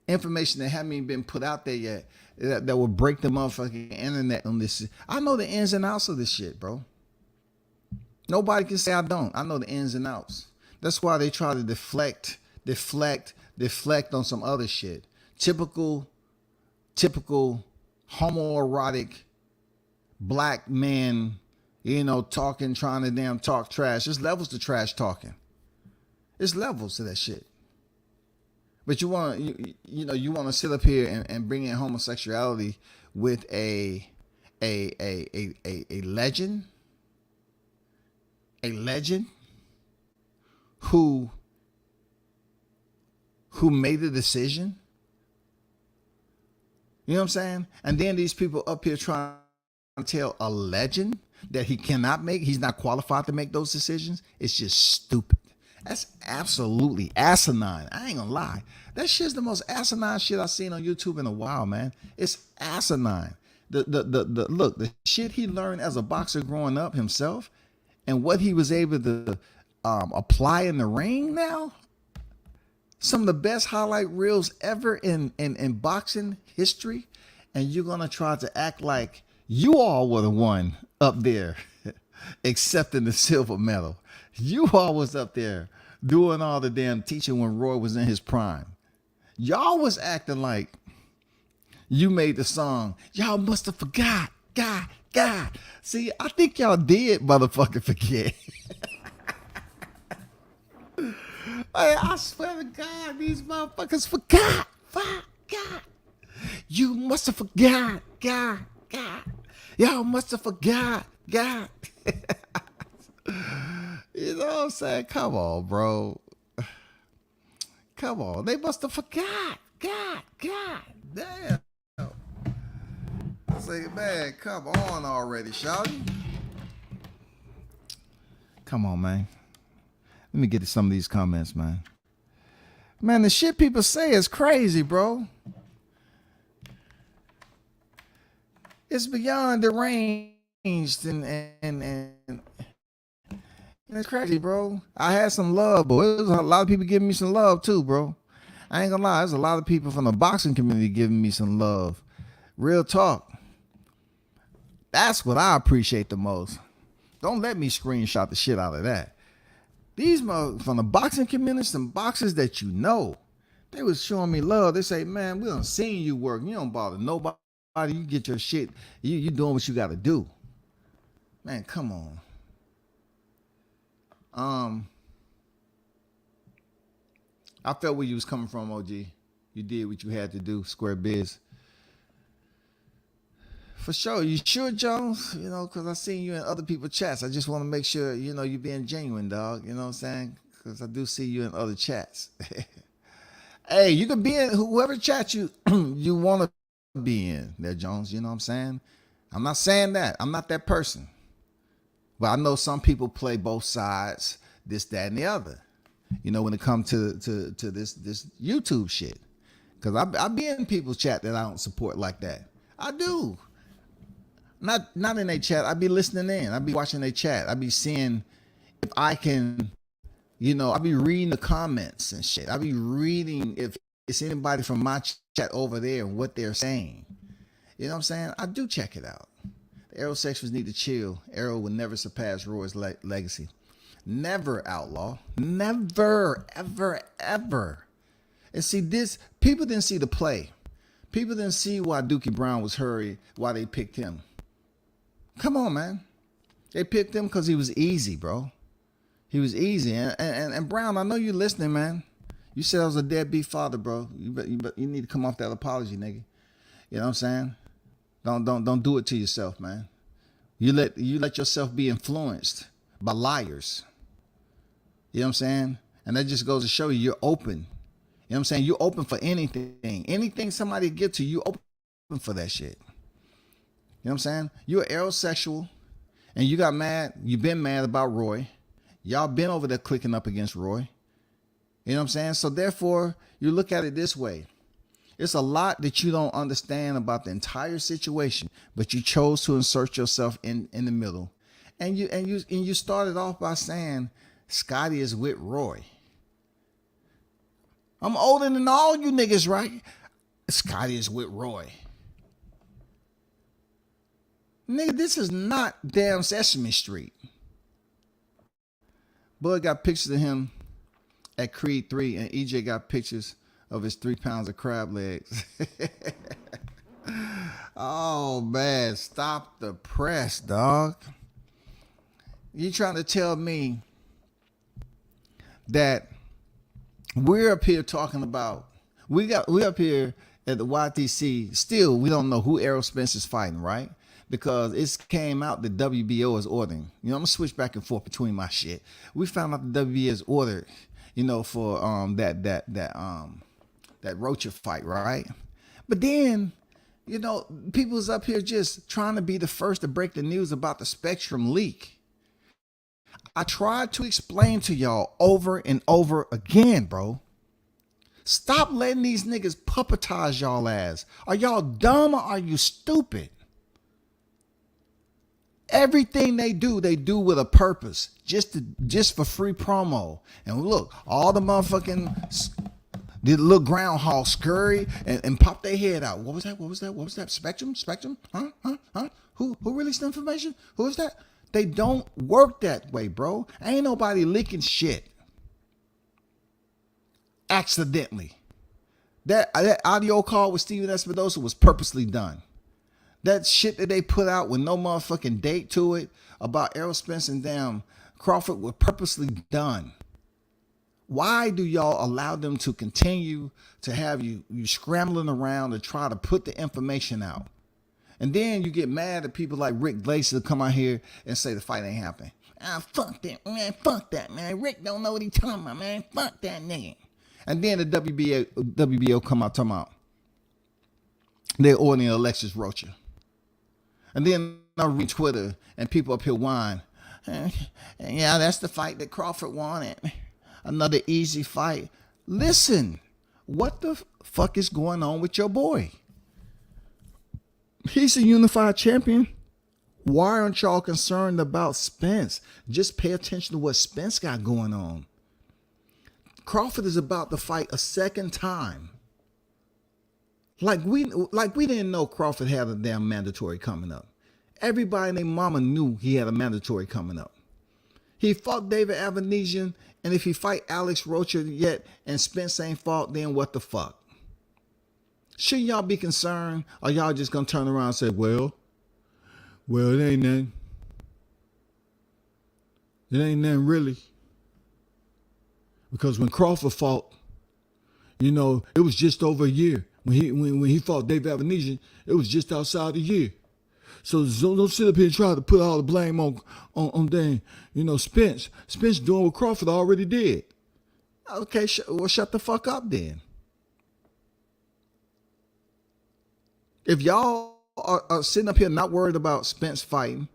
Information that haven't even been put out there yet that will break the motherfucking internet on this. I know the ins and outs of this shit, bro. Nobody can say I don't. I know the ins and outs. That's why they try to deflect on some other shit. Typical homoerotic black men, you know, trying to damn talk trash. There's levels to trash talking. There's levels to that shit. But you want to sit up here and bring in homosexuality with a legend who made the decision. You know what I'm saying? And then these people up here trying to tell a legend that he's not qualified to make those decisions. It's just stupid. That's absolutely asinine. I ain't gonna lie. That shit's the most asinine shit I've seen on YouTube in a while, man. It's asinine. The shit he learned as a boxer growing up himself and what he was able to apply in the ring now. Some of the best highlight reels ever in boxing history. And you're gonna try to act like you all were the one up there accepting the silver medal. You all was up there doing all the damn teaching when Roy was in his prime. Y'all was acting like you made the song. Y'all must have forgot. God. See, I think y'all did motherfucking forget. I swear to God, these motherfuckers forgot. God. You must have forgot. God. Y'all must have forgot. God. You know what I'm saying? Come on, bro. Come on. They must have forgot. God. Damn. I say, man, come on already, shawty. Come on, man. Let me get to some of these comments, man. Man, the shit people say is crazy, bro. It's beyond deranged and it's crazy, bro. I had some love, but there's a lot of people giving me some love too, bro. I ain't gonna lie, there's a lot of people from the boxing community giving me some love. Real talk. That's what I appreciate the most. Don't let me screenshot the shit out of that. These from the boxing community, some boxers that you know, they was showing me love. They say, man, we done seen you work. You don't bother nobody. You get your shit. You doing what you got to do. Man, come on. I felt where you was coming from, OG. You did what you had to do, Square Biz. For sure. You sure, Jones? You know, because I seen you in other people's chats. I just want to make sure, you know, you being genuine, dog. You know what I'm saying? Because I do see you in other chats. Hey, you can be in whoever chat you you want to be in there, Jones. You know what I'm saying? I'm not saying that. I'm not that person. But I know some people play both sides, this, that, and the other. You know, when it comes to this YouTube shit. Because I be in people's chat that I don't support like that. I do. Not in their chat. I be listening in. I be watching their chat. I be seeing if I can, you know, I be reading the comments and shit. I be reading if it's anybody from my chat over there and what they're saying. You know what I'm saying? I do check it out. The Aerosexuals need to chill. Arrow will never surpass Roy's legacy. Never, outlaw. Never, ever, ever. And see, this, people didn't see the play. People didn't see why Dookie Brown was hurried, why they picked him. Come on, man. They picked him because he was easy, bro. He was easy. And Brown, I know you're listening, man. You said I was a deadbeat father, bro. You need to come off that apology, nigga. You know what I'm saying? Don't do it to yourself, man. You let yourself be influenced by liars. You know what I'm saying? And that just goes to show you you're open. You know what I'm saying? You're open for anything. Anything somebody give to you, you open for that shit. You know what I'm saying? You're aerosexual and you got mad. You've been mad about Roy. Y'all been over there clicking up against Roy. You know what I'm saying? So therefore, you look at it this way. It's a lot that you don't understand about the entire situation, but you chose to insert yourself in the middle. And you started off by saying Scotty is with Roy. I'm older than all you niggas, right? Scotty is with Roy. Nigga, this is not damn Sesame Street. Bud got pictures of him at Creed 3, and EJ got pictures of his 3 pounds of crab legs. Oh, man. Stop the press, dog. You trying to tell me that we're up here talking about, we up here at the YTC, still, we don't know who Errol Spence is fighting, right? Because it came out that WBO is ordering. You know, I'm gonna switch back and forth between my shit. We found out the WBO is ordered, you know, for that Rocha fight, right? But then, you know, people's up here just trying to be the first to break the news about the Spectrum leak. I tried to explain to y'all over and over again, bro. Stop letting these niggas puppetize y'all ass. Are y'all dumb or are you stupid? Everything they do with a purpose, just for free promo. And look, all the motherfucking the little groundhog scurry and pop their head out. What was that? Spectrum? Huh? Who released the information? Who is that? They don't work that way, bro. Ain't nobody leaking shit accidentally. That audio call with Steven Espinosa was purposely done. That shit that they put out with no motherfucking date to it about Errol Spence and damn Crawford was purposely done. Why do y'all allow them to continue to have you scrambling around to try to put the information out? And then you get mad at people like Rick Glacier come out here and say the fight ain't happening. Ah, fuck that, man. Fuck that, man. Rick don't know what he talking about, man. Fuck that nigga. And then the WBO come out talking about they're ordering Alexis Rocha. And then I read Twitter and people up here whine. Yeah, that's the fight that Crawford wanted. Another easy fight. Listen, what the fuck is going on with your boy? He's a unified champion. Why aren't y'all concerned about Spence? Just pay attention to what Spence got going on. Crawford is about to fight a second time. Like we didn't know Crawford had a damn mandatory coming up. Everybody and their mama knew he had a mandatory coming up. He fought David Avanesian, and if he fight Alex Rocha yet and Spence ain't fought, then what the fuck? Shouldn't y'all be concerned, or y'all just gonna turn around and say, well, it ain't nothing. It ain't nothing really. Because when Crawford fought, you know, it was just over a year. When he fought David Avanesian, it was just outside a year. So don't sit up here and try to put all the blame on dang, Spence. Spence doing what Crawford already did. Okay, well, shut the fuck up then. If y'all are sitting up here not worried about Spence fighting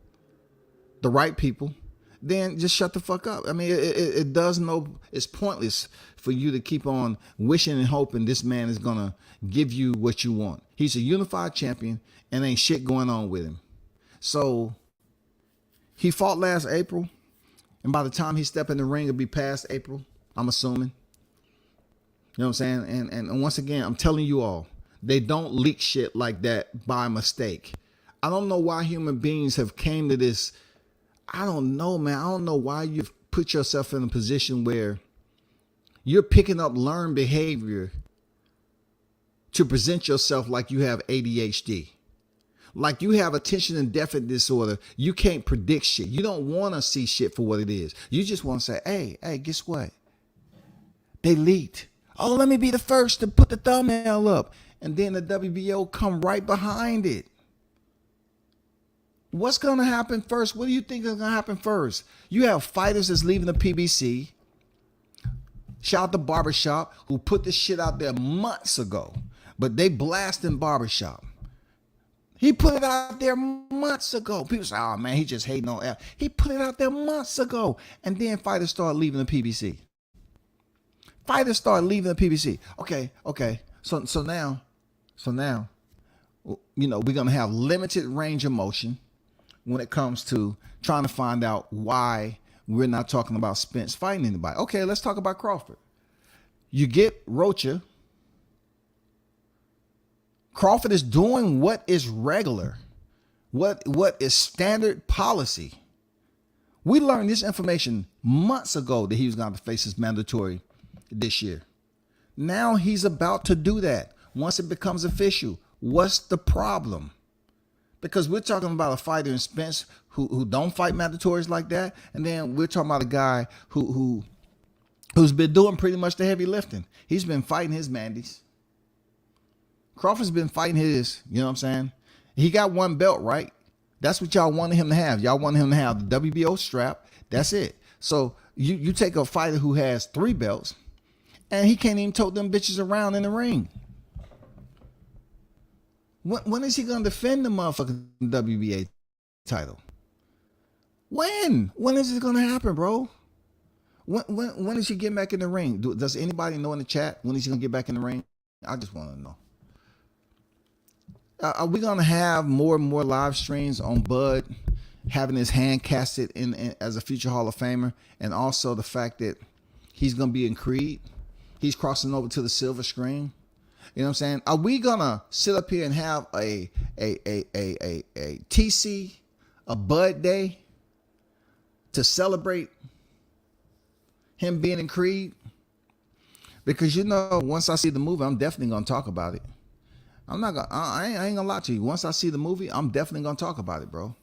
the right people, then just shut the fuck up. I mean, it's pointless for you to keep on wishing and hoping this man is going to give you what you want. He's a unified champion and ain't shit going on with him. So he fought last April, and by the time he step in the ring, it'll be past April, I'm assuming. You know what I'm saying? And once again, I'm telling you all, they don't leak shit like that by mistake. I don't know why human beings have came to this. I don't know, man. I don't know why you've put yourself in a position where you're picking up learned behavior to present yourself like you have ADHD. Like you have attention and deficit disorder. You can't predict shit. You don't want to see shit for what it is. You just want to say, hey, guess what? They leaked. Oh, let me be the first to put the thumbnail up. And then the WBO come right behind it. What's going to happen first? What do you think is going to happen first? You have fighters that's leaving the PBC. Shout out to Barbershop, who put this shit out there months ago. But they blasting Barbershop. He put it out there months ago. People say, oh man, he just hating on L. He put it out there months ago. And then fighters start leaving the PBC. Fighters start leaving the PBC. Okay. So now, we're going to have limited range of motion when it comes to trying to find out why we're not talking about Spence fighting anybody. Okay, let's talk about Crawford. You get Rocha. Crawford is doing what is regular, what is standard policy. We learned this information months ago that he was going to face his mandatory this year. Now he's about to do that. Once it becomes official, what's the problem? Because we're talking about a fighter in Spence who don't fight mandatories like that, and then we're talking about a guy who's been doing pretty much the heavy lifting. He's been fighting his mandies. Crawford's been fighting his, you know what I'm saying? He got one belt, right? That's what y'all wanted him to have. Y'all wanted him to have the WBO strap. That's it. So you take a fighter who has 3 belts, and he can't even tote them bitches around in the ring. When is he going to defend the motherfucking WBA title? When? When is it going to happen, bro? When is he getting back in the ring? Does anybody know in the chat when is he going to get back in the ring? I just want to know. Are we going to have more and more live streams on Bud having his hand casted in as a future Hall of Famer, and also the fact that he's going to be in Creed? He's crossing over to the silver screen. You know what I'm saying? Are we gonna sit up here and have a TC, a Bud Day to celebrate him being in Creed? Because once I see the movie, I'm definitely gonna talk about it. I ain't gonna lie to you. Once I see the movie, I'm definitely gonna talk about it, bro.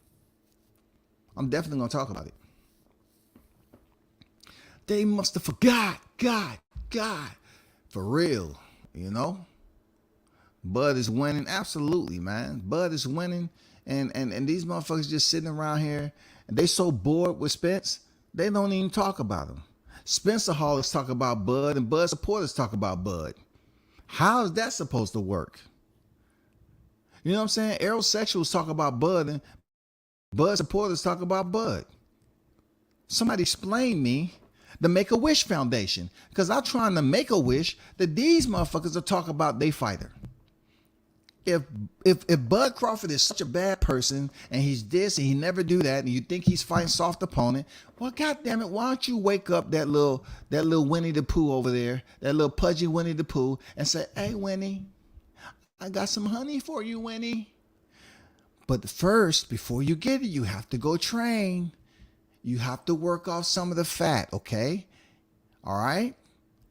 I'm definitely gonna talk about it. They must have forgot. God, for real, Bud is winning. Absolutely, man. Bud is winning. And these motherfuckers just sitting around here, and they so bored with Spence, they don't even talk about him. Spencerholics talk about Bud, and Bud supporters talk about Bud. How is that supposed to work? You know what I'm saying? Aerosexuals talk about Bud, and Bud supporters talk about Bud. Somebody explain me the Make-A-Wish Foundation, because I'm trying to make a wish that these motherfuckers are talking about they fighter. If Bud Crawford is such a bad person and he's this and he never do that, and you think he's fighting soft opponent, well, goddamn it, why don't you wake up that little Winnie the Pooh over there, that little pudgy Winnie the Pooh, and say, hey, Winnie, I got some honey for you, Winnie. But first, before you get it, you have to go train. You have to work off some of the fat, okay? All right?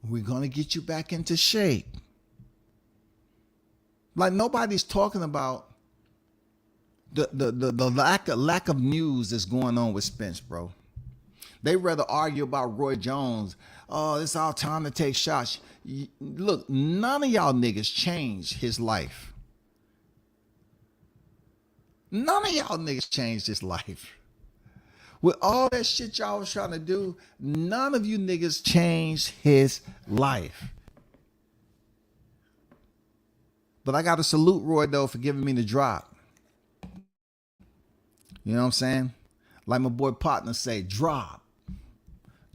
We're going to get you back into shape. Like, nobody's talking about the lack of news that's going on with Spence, bro. They rather argue about Roy Jones. Oh, it's our time to take shots. Look, none of y'all niggas changed his life. None of y'all niggas changed his life. With all that shit y'all was trying to do, none of you niggas changed his life. But I got to salute Roy, though, for giving me the drop. You know what I'm saying? Like my boy partner say, drop,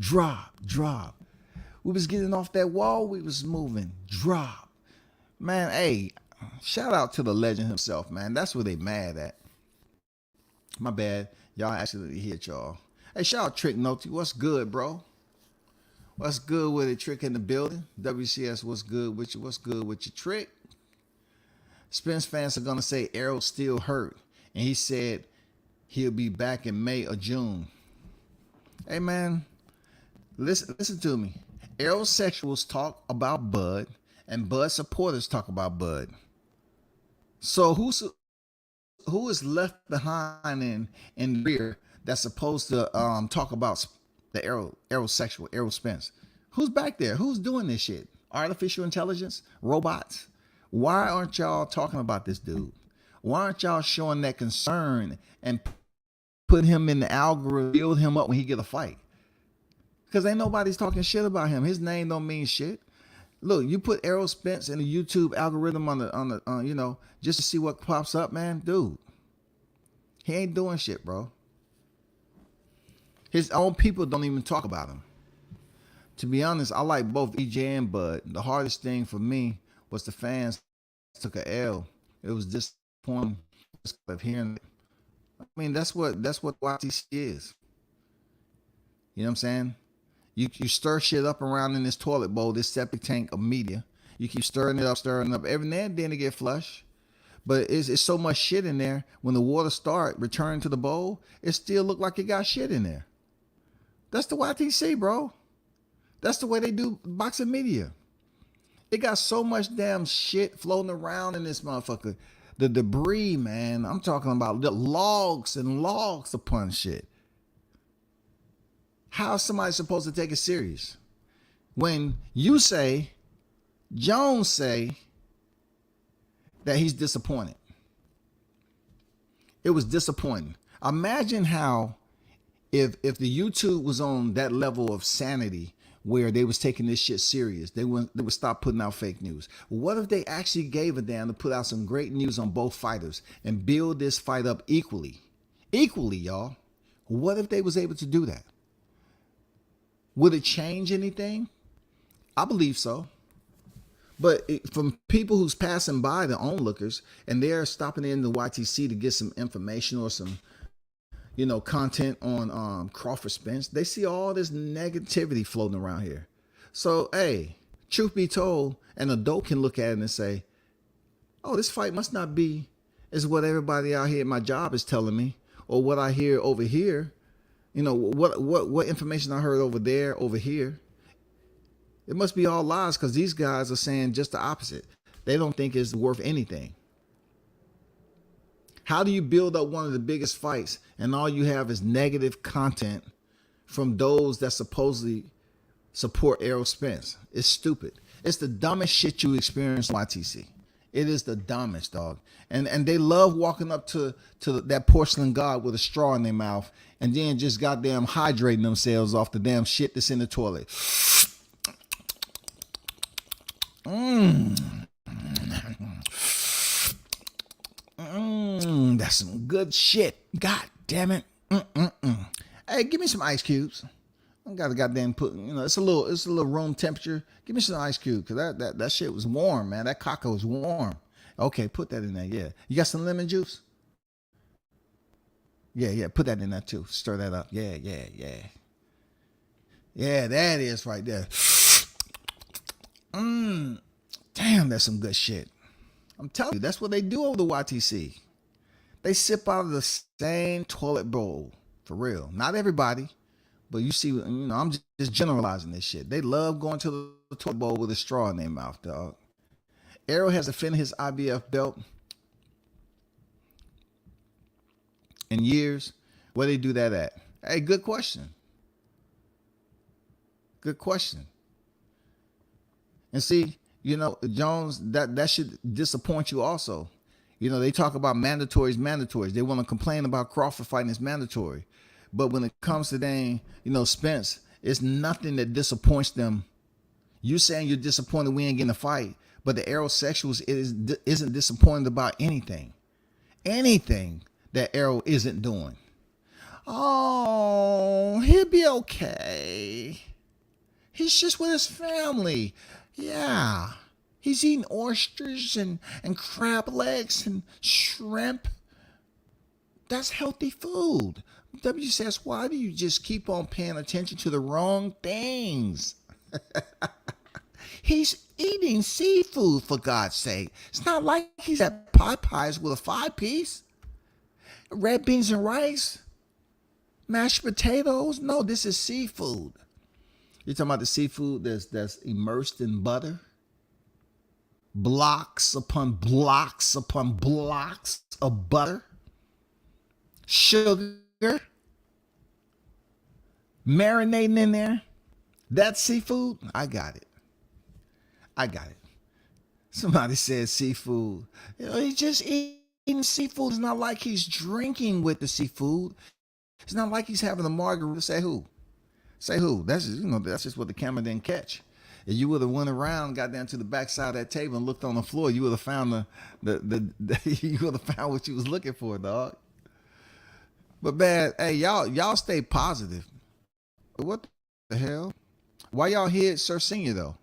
drop, drop. We was getting off that wall, we was moving, drop. Man, hey, shout out to the legend himself, man. That's what they mad at. My bad. Y'all actually hit y'all. Hey, shout out Trick Noty. What's good, bro? What's good with it, Trick in the building? WCS, what's good with you? What's good with your Trick? Spence fans are going to say Errol's still hurt. And he said he'll be back in May or June. Hey, man, listen to me. Aerosexuals talk about Bud, and Bud supporters talk about Bud. So who is left behind in the rear that's supposed to talk about the aerosexual, Errol Spence? Who's back there? Who's doing this shit? Artificial intelligence? Robots? Why aren't y'all talking about this dude? Why aren't y'all showing that concern and put him in the algorithm, build him up when he get a fight? Because ain't nobody's talking shit about him. His name don't mean shit. Look, you put Errol Spence in the YouTube algorithm on the you know, just to see what pops up, man. Dude, he ain't doing shit, bro. His own people don't even talk about him. To be honest, I like both EJ and Bud. The hardest thing for me was the fans took a L. It was disappointing of hearing it. I mean, that's what YTC is. You know what I'm saying? You stir shit up around in this toilet bowl, this septic tank of media. You keep stirring it up. Every now and then it get flush. But it's so much shit in there. When the water start returning to the bowl, it still look like it got shit in there. That's the YTC, bro. That's the way they do boxing media. It got so much damn shit floating around in this motherfucker. The debris, man. I'm talking about the logs and logs upon shit. How is somebody supposed to take it serious? When you say, Jones say that he's disappointed. It was disappointing. Imagine how if the YouTube was on that level of sanity where they was taking this shit serious, they would stop putting out fake news. What if they actually gave a damn to put out some great news on both fighters and build this fight up equally? Equally, y'all. What if they was able to do that? Would it change anything? I believe so. But from people who's passing by, the onlookers, and they're stopping in the YTC to get some information or some, you know, content on Crawford Spence, they see all this negativity floating around here. So, hey, truth be told, an adult can look at it and say, oh, this fight must not be as what everybody out here at my job is telling me, or what I hear over here. You know, what information I heard over here. It must be all lies because these guys are saying just the opposite. They don't think it's worth anything. How do you build up one of the biggest fights and all you have is negative content from those that supposedly support Errol Spence? It's stupid. It's the dumbest shit you experience on YTC. It is the dumbest, dog. And they love walking up to that porcelain god with a straw in their mouth and then just goddamn hydrating themselves off the damn shit that's in the toilet. That's some good shit. God damn it. Hey, give me some ice cubes. I gotta goddamn put, you know, it's a little room temperature. Give me some ice cube, cause that shit was warm, man. That caca was warm. Okay, put that in there. Yeah, you got some lemon juice? Yeah. Put that in there too. Stir that up. Yeah. Yeah, that is right there. Damn, that's some good shit. I'm telling you, that's what they do over the YTC. They sip out of the same toilet bowl, for real. Not everybody. But you see, you know, I'm just generalizing this shit. They love going to the toilet bowl with a straw in their mouth, dog. Errol has defended his IBF belt in years. Where they do that at? Hey, good question. Good question. And see, you know, Jones, that should disappoint you also. You know, they talk about mandatories, mandatories. They want to complain about Crawford fighting is mandatory. But when it comes to dang, you know, Spence, it's nothing that disappoints them. You saying you're disappointed we ain't getting a fight, but the Aerosexuals isn't disappointed about anything. Anything that Arrow isn't doing. Oh, he'll be okay. He's just with his family. Yeah. He's eating oysters and crab legs and shrimp. That's healthy food. W says, why do you just keep on paying attention to the wrong things? He's eating seafood, for God's sake. It's not like he's at Popeyes with a 5-piece. Red beans and rice. Mashed potatoes. No, this is seafood. You're talking about the seafood that's immersed in butter? Blocks upon blocks upon blocks of butter? Sugar? Marinating in there? That's seafood? I got it. I got it. Somebody said seafood. You know, he's just eating seafood. It's not like he's drinking with the seafood. It's not like he's having a margarita. Say who? Say who? That's just, you know, that's just what the camera didn't catch. If you would have went around, got down to the backside of that table and looked on the floor, you would have found you would have found what you was looking for, dog. But man, hey, y'all stay positive. What the hell? Why y'all hid Sir Senior though?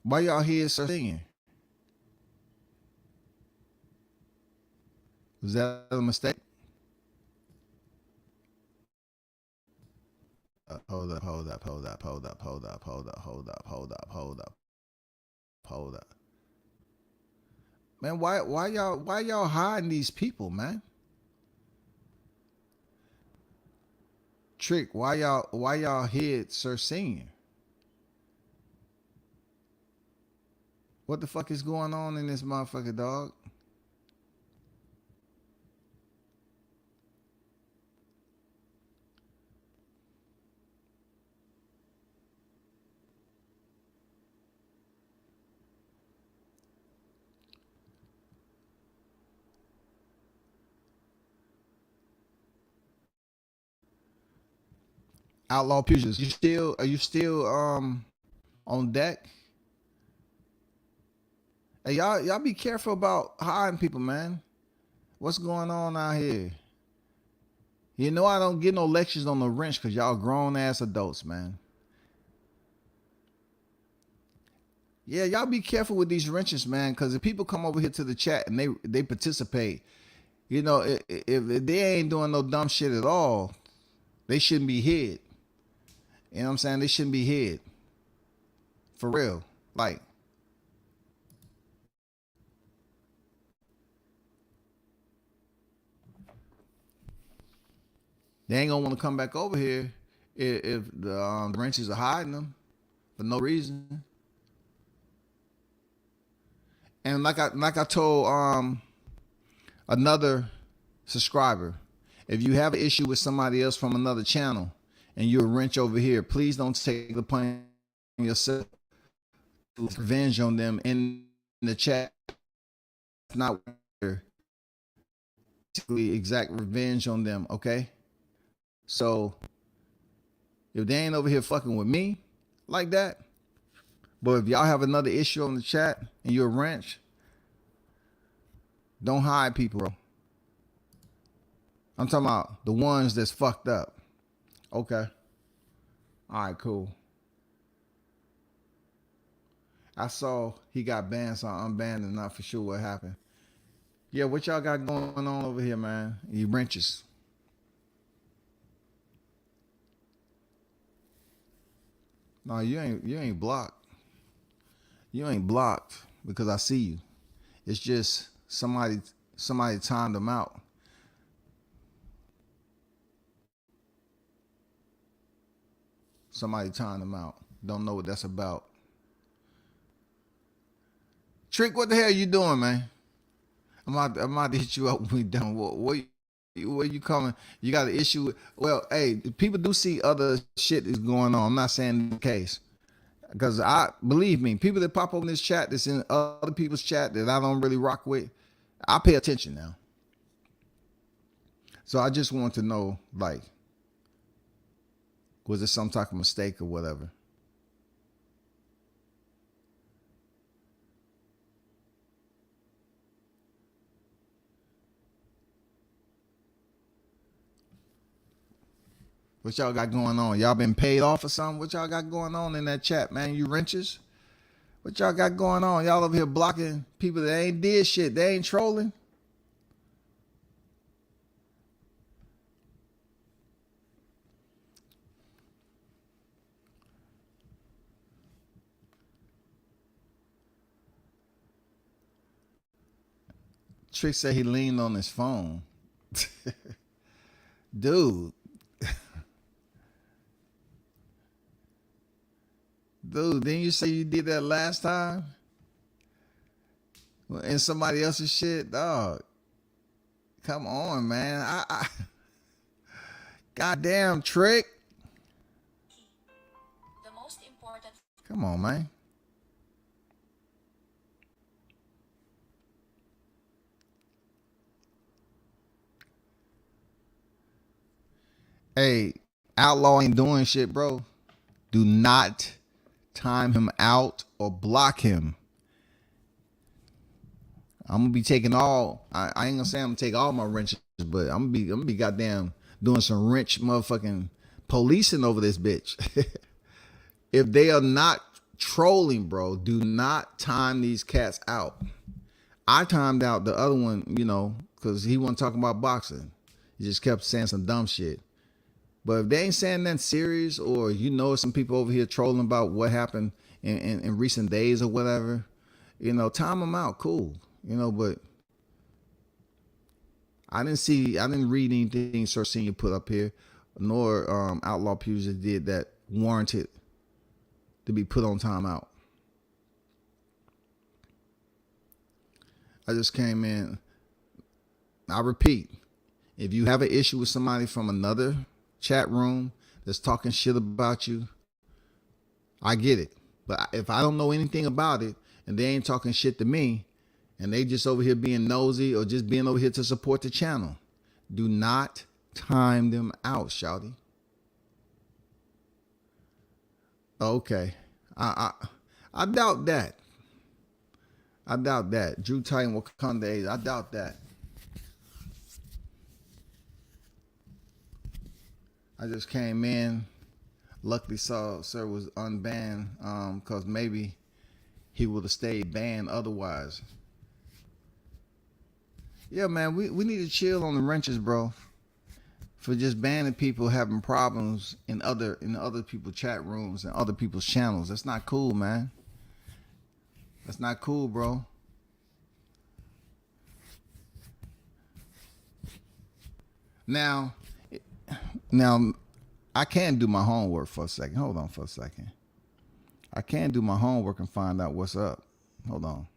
Why y'all hid Sir Senior? Was that a mistake? Hold up. Man, why y'all hiding these people, man? Trick, why y'all hid Sir Senior? What the fuck is going on in this motherfucker, dog? Outlaw Pugilist, are you still on deck? Hey, y'all be careful about hiding people, man. What's going on out here? You know I don't get no lectures on the wrench because y'all grown ass adults, man. Yeah, y'all be careful with these wrenches, man, because if people come over here to the chat and they participate, you know, if they ain't doing no dumb shit at all, they shouldn't be hid. You know what I'm saying? They shouldn't be hid. For real. Like, they ain't gonna want to come back over here if the wrenches are hiding them for no reason. And like I told another subscriber, if you have an issue with somebody else from another channel and you're a wrench over here, please don't take it upon yourself to revenge on them in the chat. It's not exact revenge on them, okay? So if they ain't over here fucking with me like that, but if y'all have another issue on the chat and you're a wrench, don't hide people, bro. I'm talking about the ones that's fucked up. Okay. All right, cool. I saw he got banned, so I unbanned him. Not for sure what happened. Yeah, what y'all got going on over here, man? You wrenches. No, you ain't blocked. You ain't blocked because I see you. It's just somebody timed them out. Somebody timed them out. Don't know what that's about. Trick, what the hell you doing, man? I'm about to hit you up when we done. Where you coming? You got an issue with, well, hey, people do see other shit is going on. I'm not saying the case. Because I believe me, people that pop up in this chat that's in other people's chat that I don't really rock with, I pay attention now. So I just want to know, like, was it some type of mistake or whatever? What y'all got going on? Y'all been paid off or something? What y'all got going on in that chat, man? You wrenches? What y'all got going on? Y'all over here blocking people that ain't did shit. They ain't trolling. Trick said he leaned on his phone. Dude. Dude, didn't you say you did that last time? In somebody else's shit? Dog. Come on, man. Goddamn, Trick. The most important. Come on, man. Hey, Outlaw ain't doing shit, bro. Do not time him out or block him. I'm gonna be taking all. I ain't gonna say I'm gonna take all my wrenches, but I'm gonna be goddamn doing some wrench motherfucking policing over this bitch. If they are not trolling, bro, do not time these cats out. I timed out the other one, you know, because he wasn't talking about boxing. He just kept saying some dumb shit. But if they ain't saying nothing serious, or you know some people over here trolling about what happened in recent days or whatever, you know, time them out, cool. You know, but I didn't read anything Sir Senior put up here, nor Outlaw Pugier did that warranted to be put on timeout. I just came in. I repeat, if you have an issue with somebody from another chat room that's talking shit about you, I get it. But if I don't know anything about it and they ain't talking shit to me and they just over here being nosy or just being over here to support the channel, do not time them out, shawty. Okay. I doubt that. I doubt that. Drew Titan Wakanda, I doubt that. I just came in. Luckily saw Sir was unbanned because maybe he would have stayed banned otherwise. Yeah, man, we need to chill on the wrenches, bro. For just banning people having problems in other people's chat rooms and other people's channels. That's not cool, man. That's not cool, bro. Now, I can do my homework for a second. Hold on for a second. I can do my homework and find out what's up. Hold on.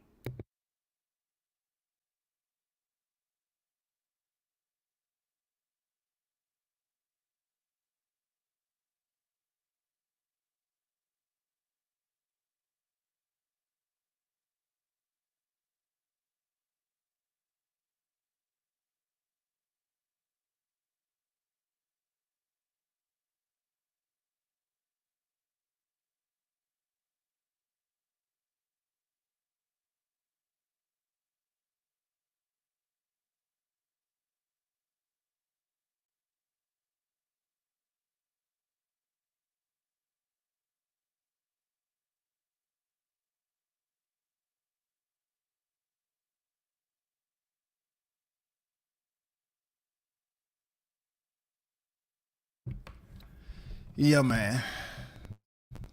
Yeah, man.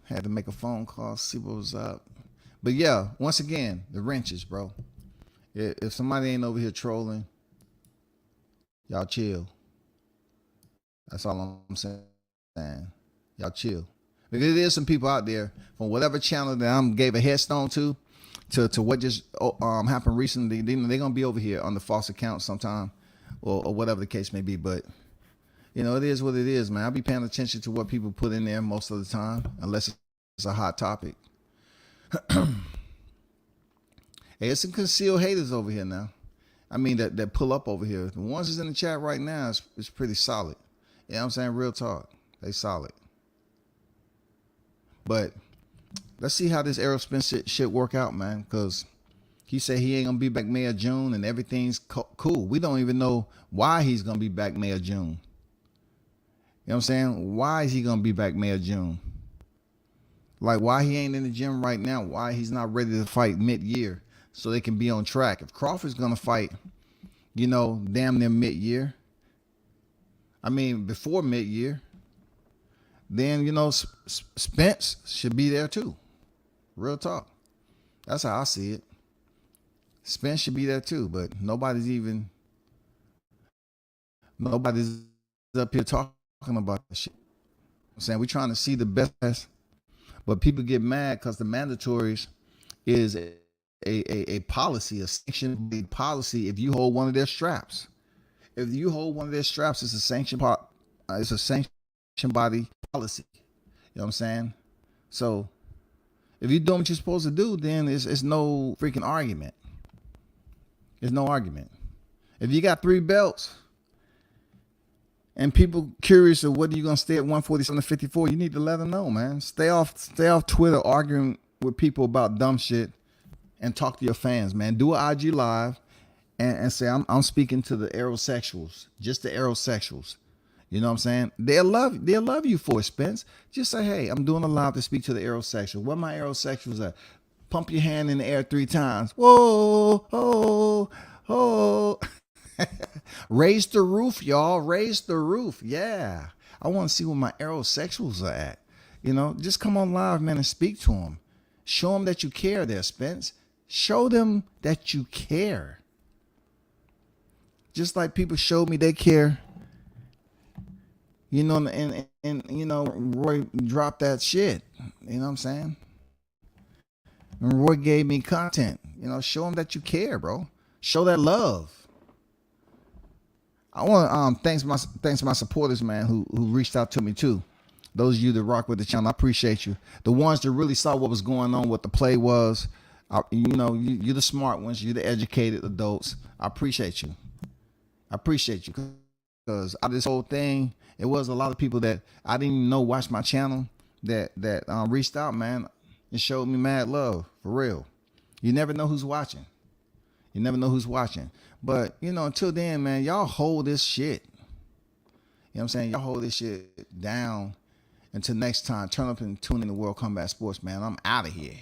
Had to make a phone call, see what was up. But yeah, once again, the wrenches, bro. If somebody ain't over here trolling, y'all chill. That's all I'm saying. Y'all chill. Because there's some people out there from whatever channel that I gave a headstone to what just happened recently. They're gonna be over here on the false account sometime, or whatever the case may be. But you know, it is what it is, man. I'll be paying attention to what people put in there most of the time, unless it's it's a hot topic. Hey, it's some concealed haters over here now. I mean, that pull up over here. The ones that's in the chat right now is pretty solid. You know what I'm saying? Real talk. They solid. But let's see how this Errol Spence shit work out, man. Because he said he ain't going to be back May or June and everything's cool. We don't even know why he's going to be back May or June. You know what I'm saying? Why is he going to be back May or June? Like, why he ain't in the gym right now? Why he's not ready to fight mid-year so they can be on track? If Crawford's going to fight, you know, damn near mid-year, I mean, before mid-year, then, you know, Spence should be there too. Real talk. That's how I see it. Spence should be there too, but nobody's up here talking about that shit. I'm saying we're trying to see the best, but people get mad because the mandatories is a policy, a sanctioned policy. If you hold one of their straps, it's a sanctioned part. It's a sanctioned body policy. You know what I'm saying? So if you're doing what you're supposed to do, then it's no freaking argument. There's no argument. If you got 3 belts and people curious of whether you're gonna stay at 147 to 54, you need to let them know, man. Stay off Twitter arguing with people about dumb shit and talk to your fans, man. Do an IG live and say I'm speaking to the aerosexuals, just the aerosexuals. You know what I'm saying? They'll love you for it, Spence. Just say, hey, I'm doing a live to speak to the aerosexuals. Where my aerosexuals at? Pump your hand in the air 3 times. Whoa, oh, oh. Raise the roof, y'all. Raise the roof. Yeah. I want to see where my aerosexuals are at. You know, just come on live, man, and speak to them. Show them that you care there, Spence. Show them that you care. Just like people showed me they care. You know, and you know, Roy dropped that shit. You know what I'm saying? And Roy gave me content. You know, show them that you care, bro. Show that love. I want to thanks my supporters, man, who reached out to me too. Those of you that rock with the channel, I appreciate you. The ones that really saw what was going on, what the play was. You know, you're the smart ones. You're the educated adults. I appreciate you. I appreciate you because out of this whole thing, it was a lot of people that I didn't even know watched my channel that reached out, man, and showed me mad love for real. You never know who's watching. You never know who's watching. But, you know, until then, man, y'all hold this shit. You know what I'm saying? Y'all hold this shit down until next time. Turn up and tune in to World Combat Sports, man. I'm out of here.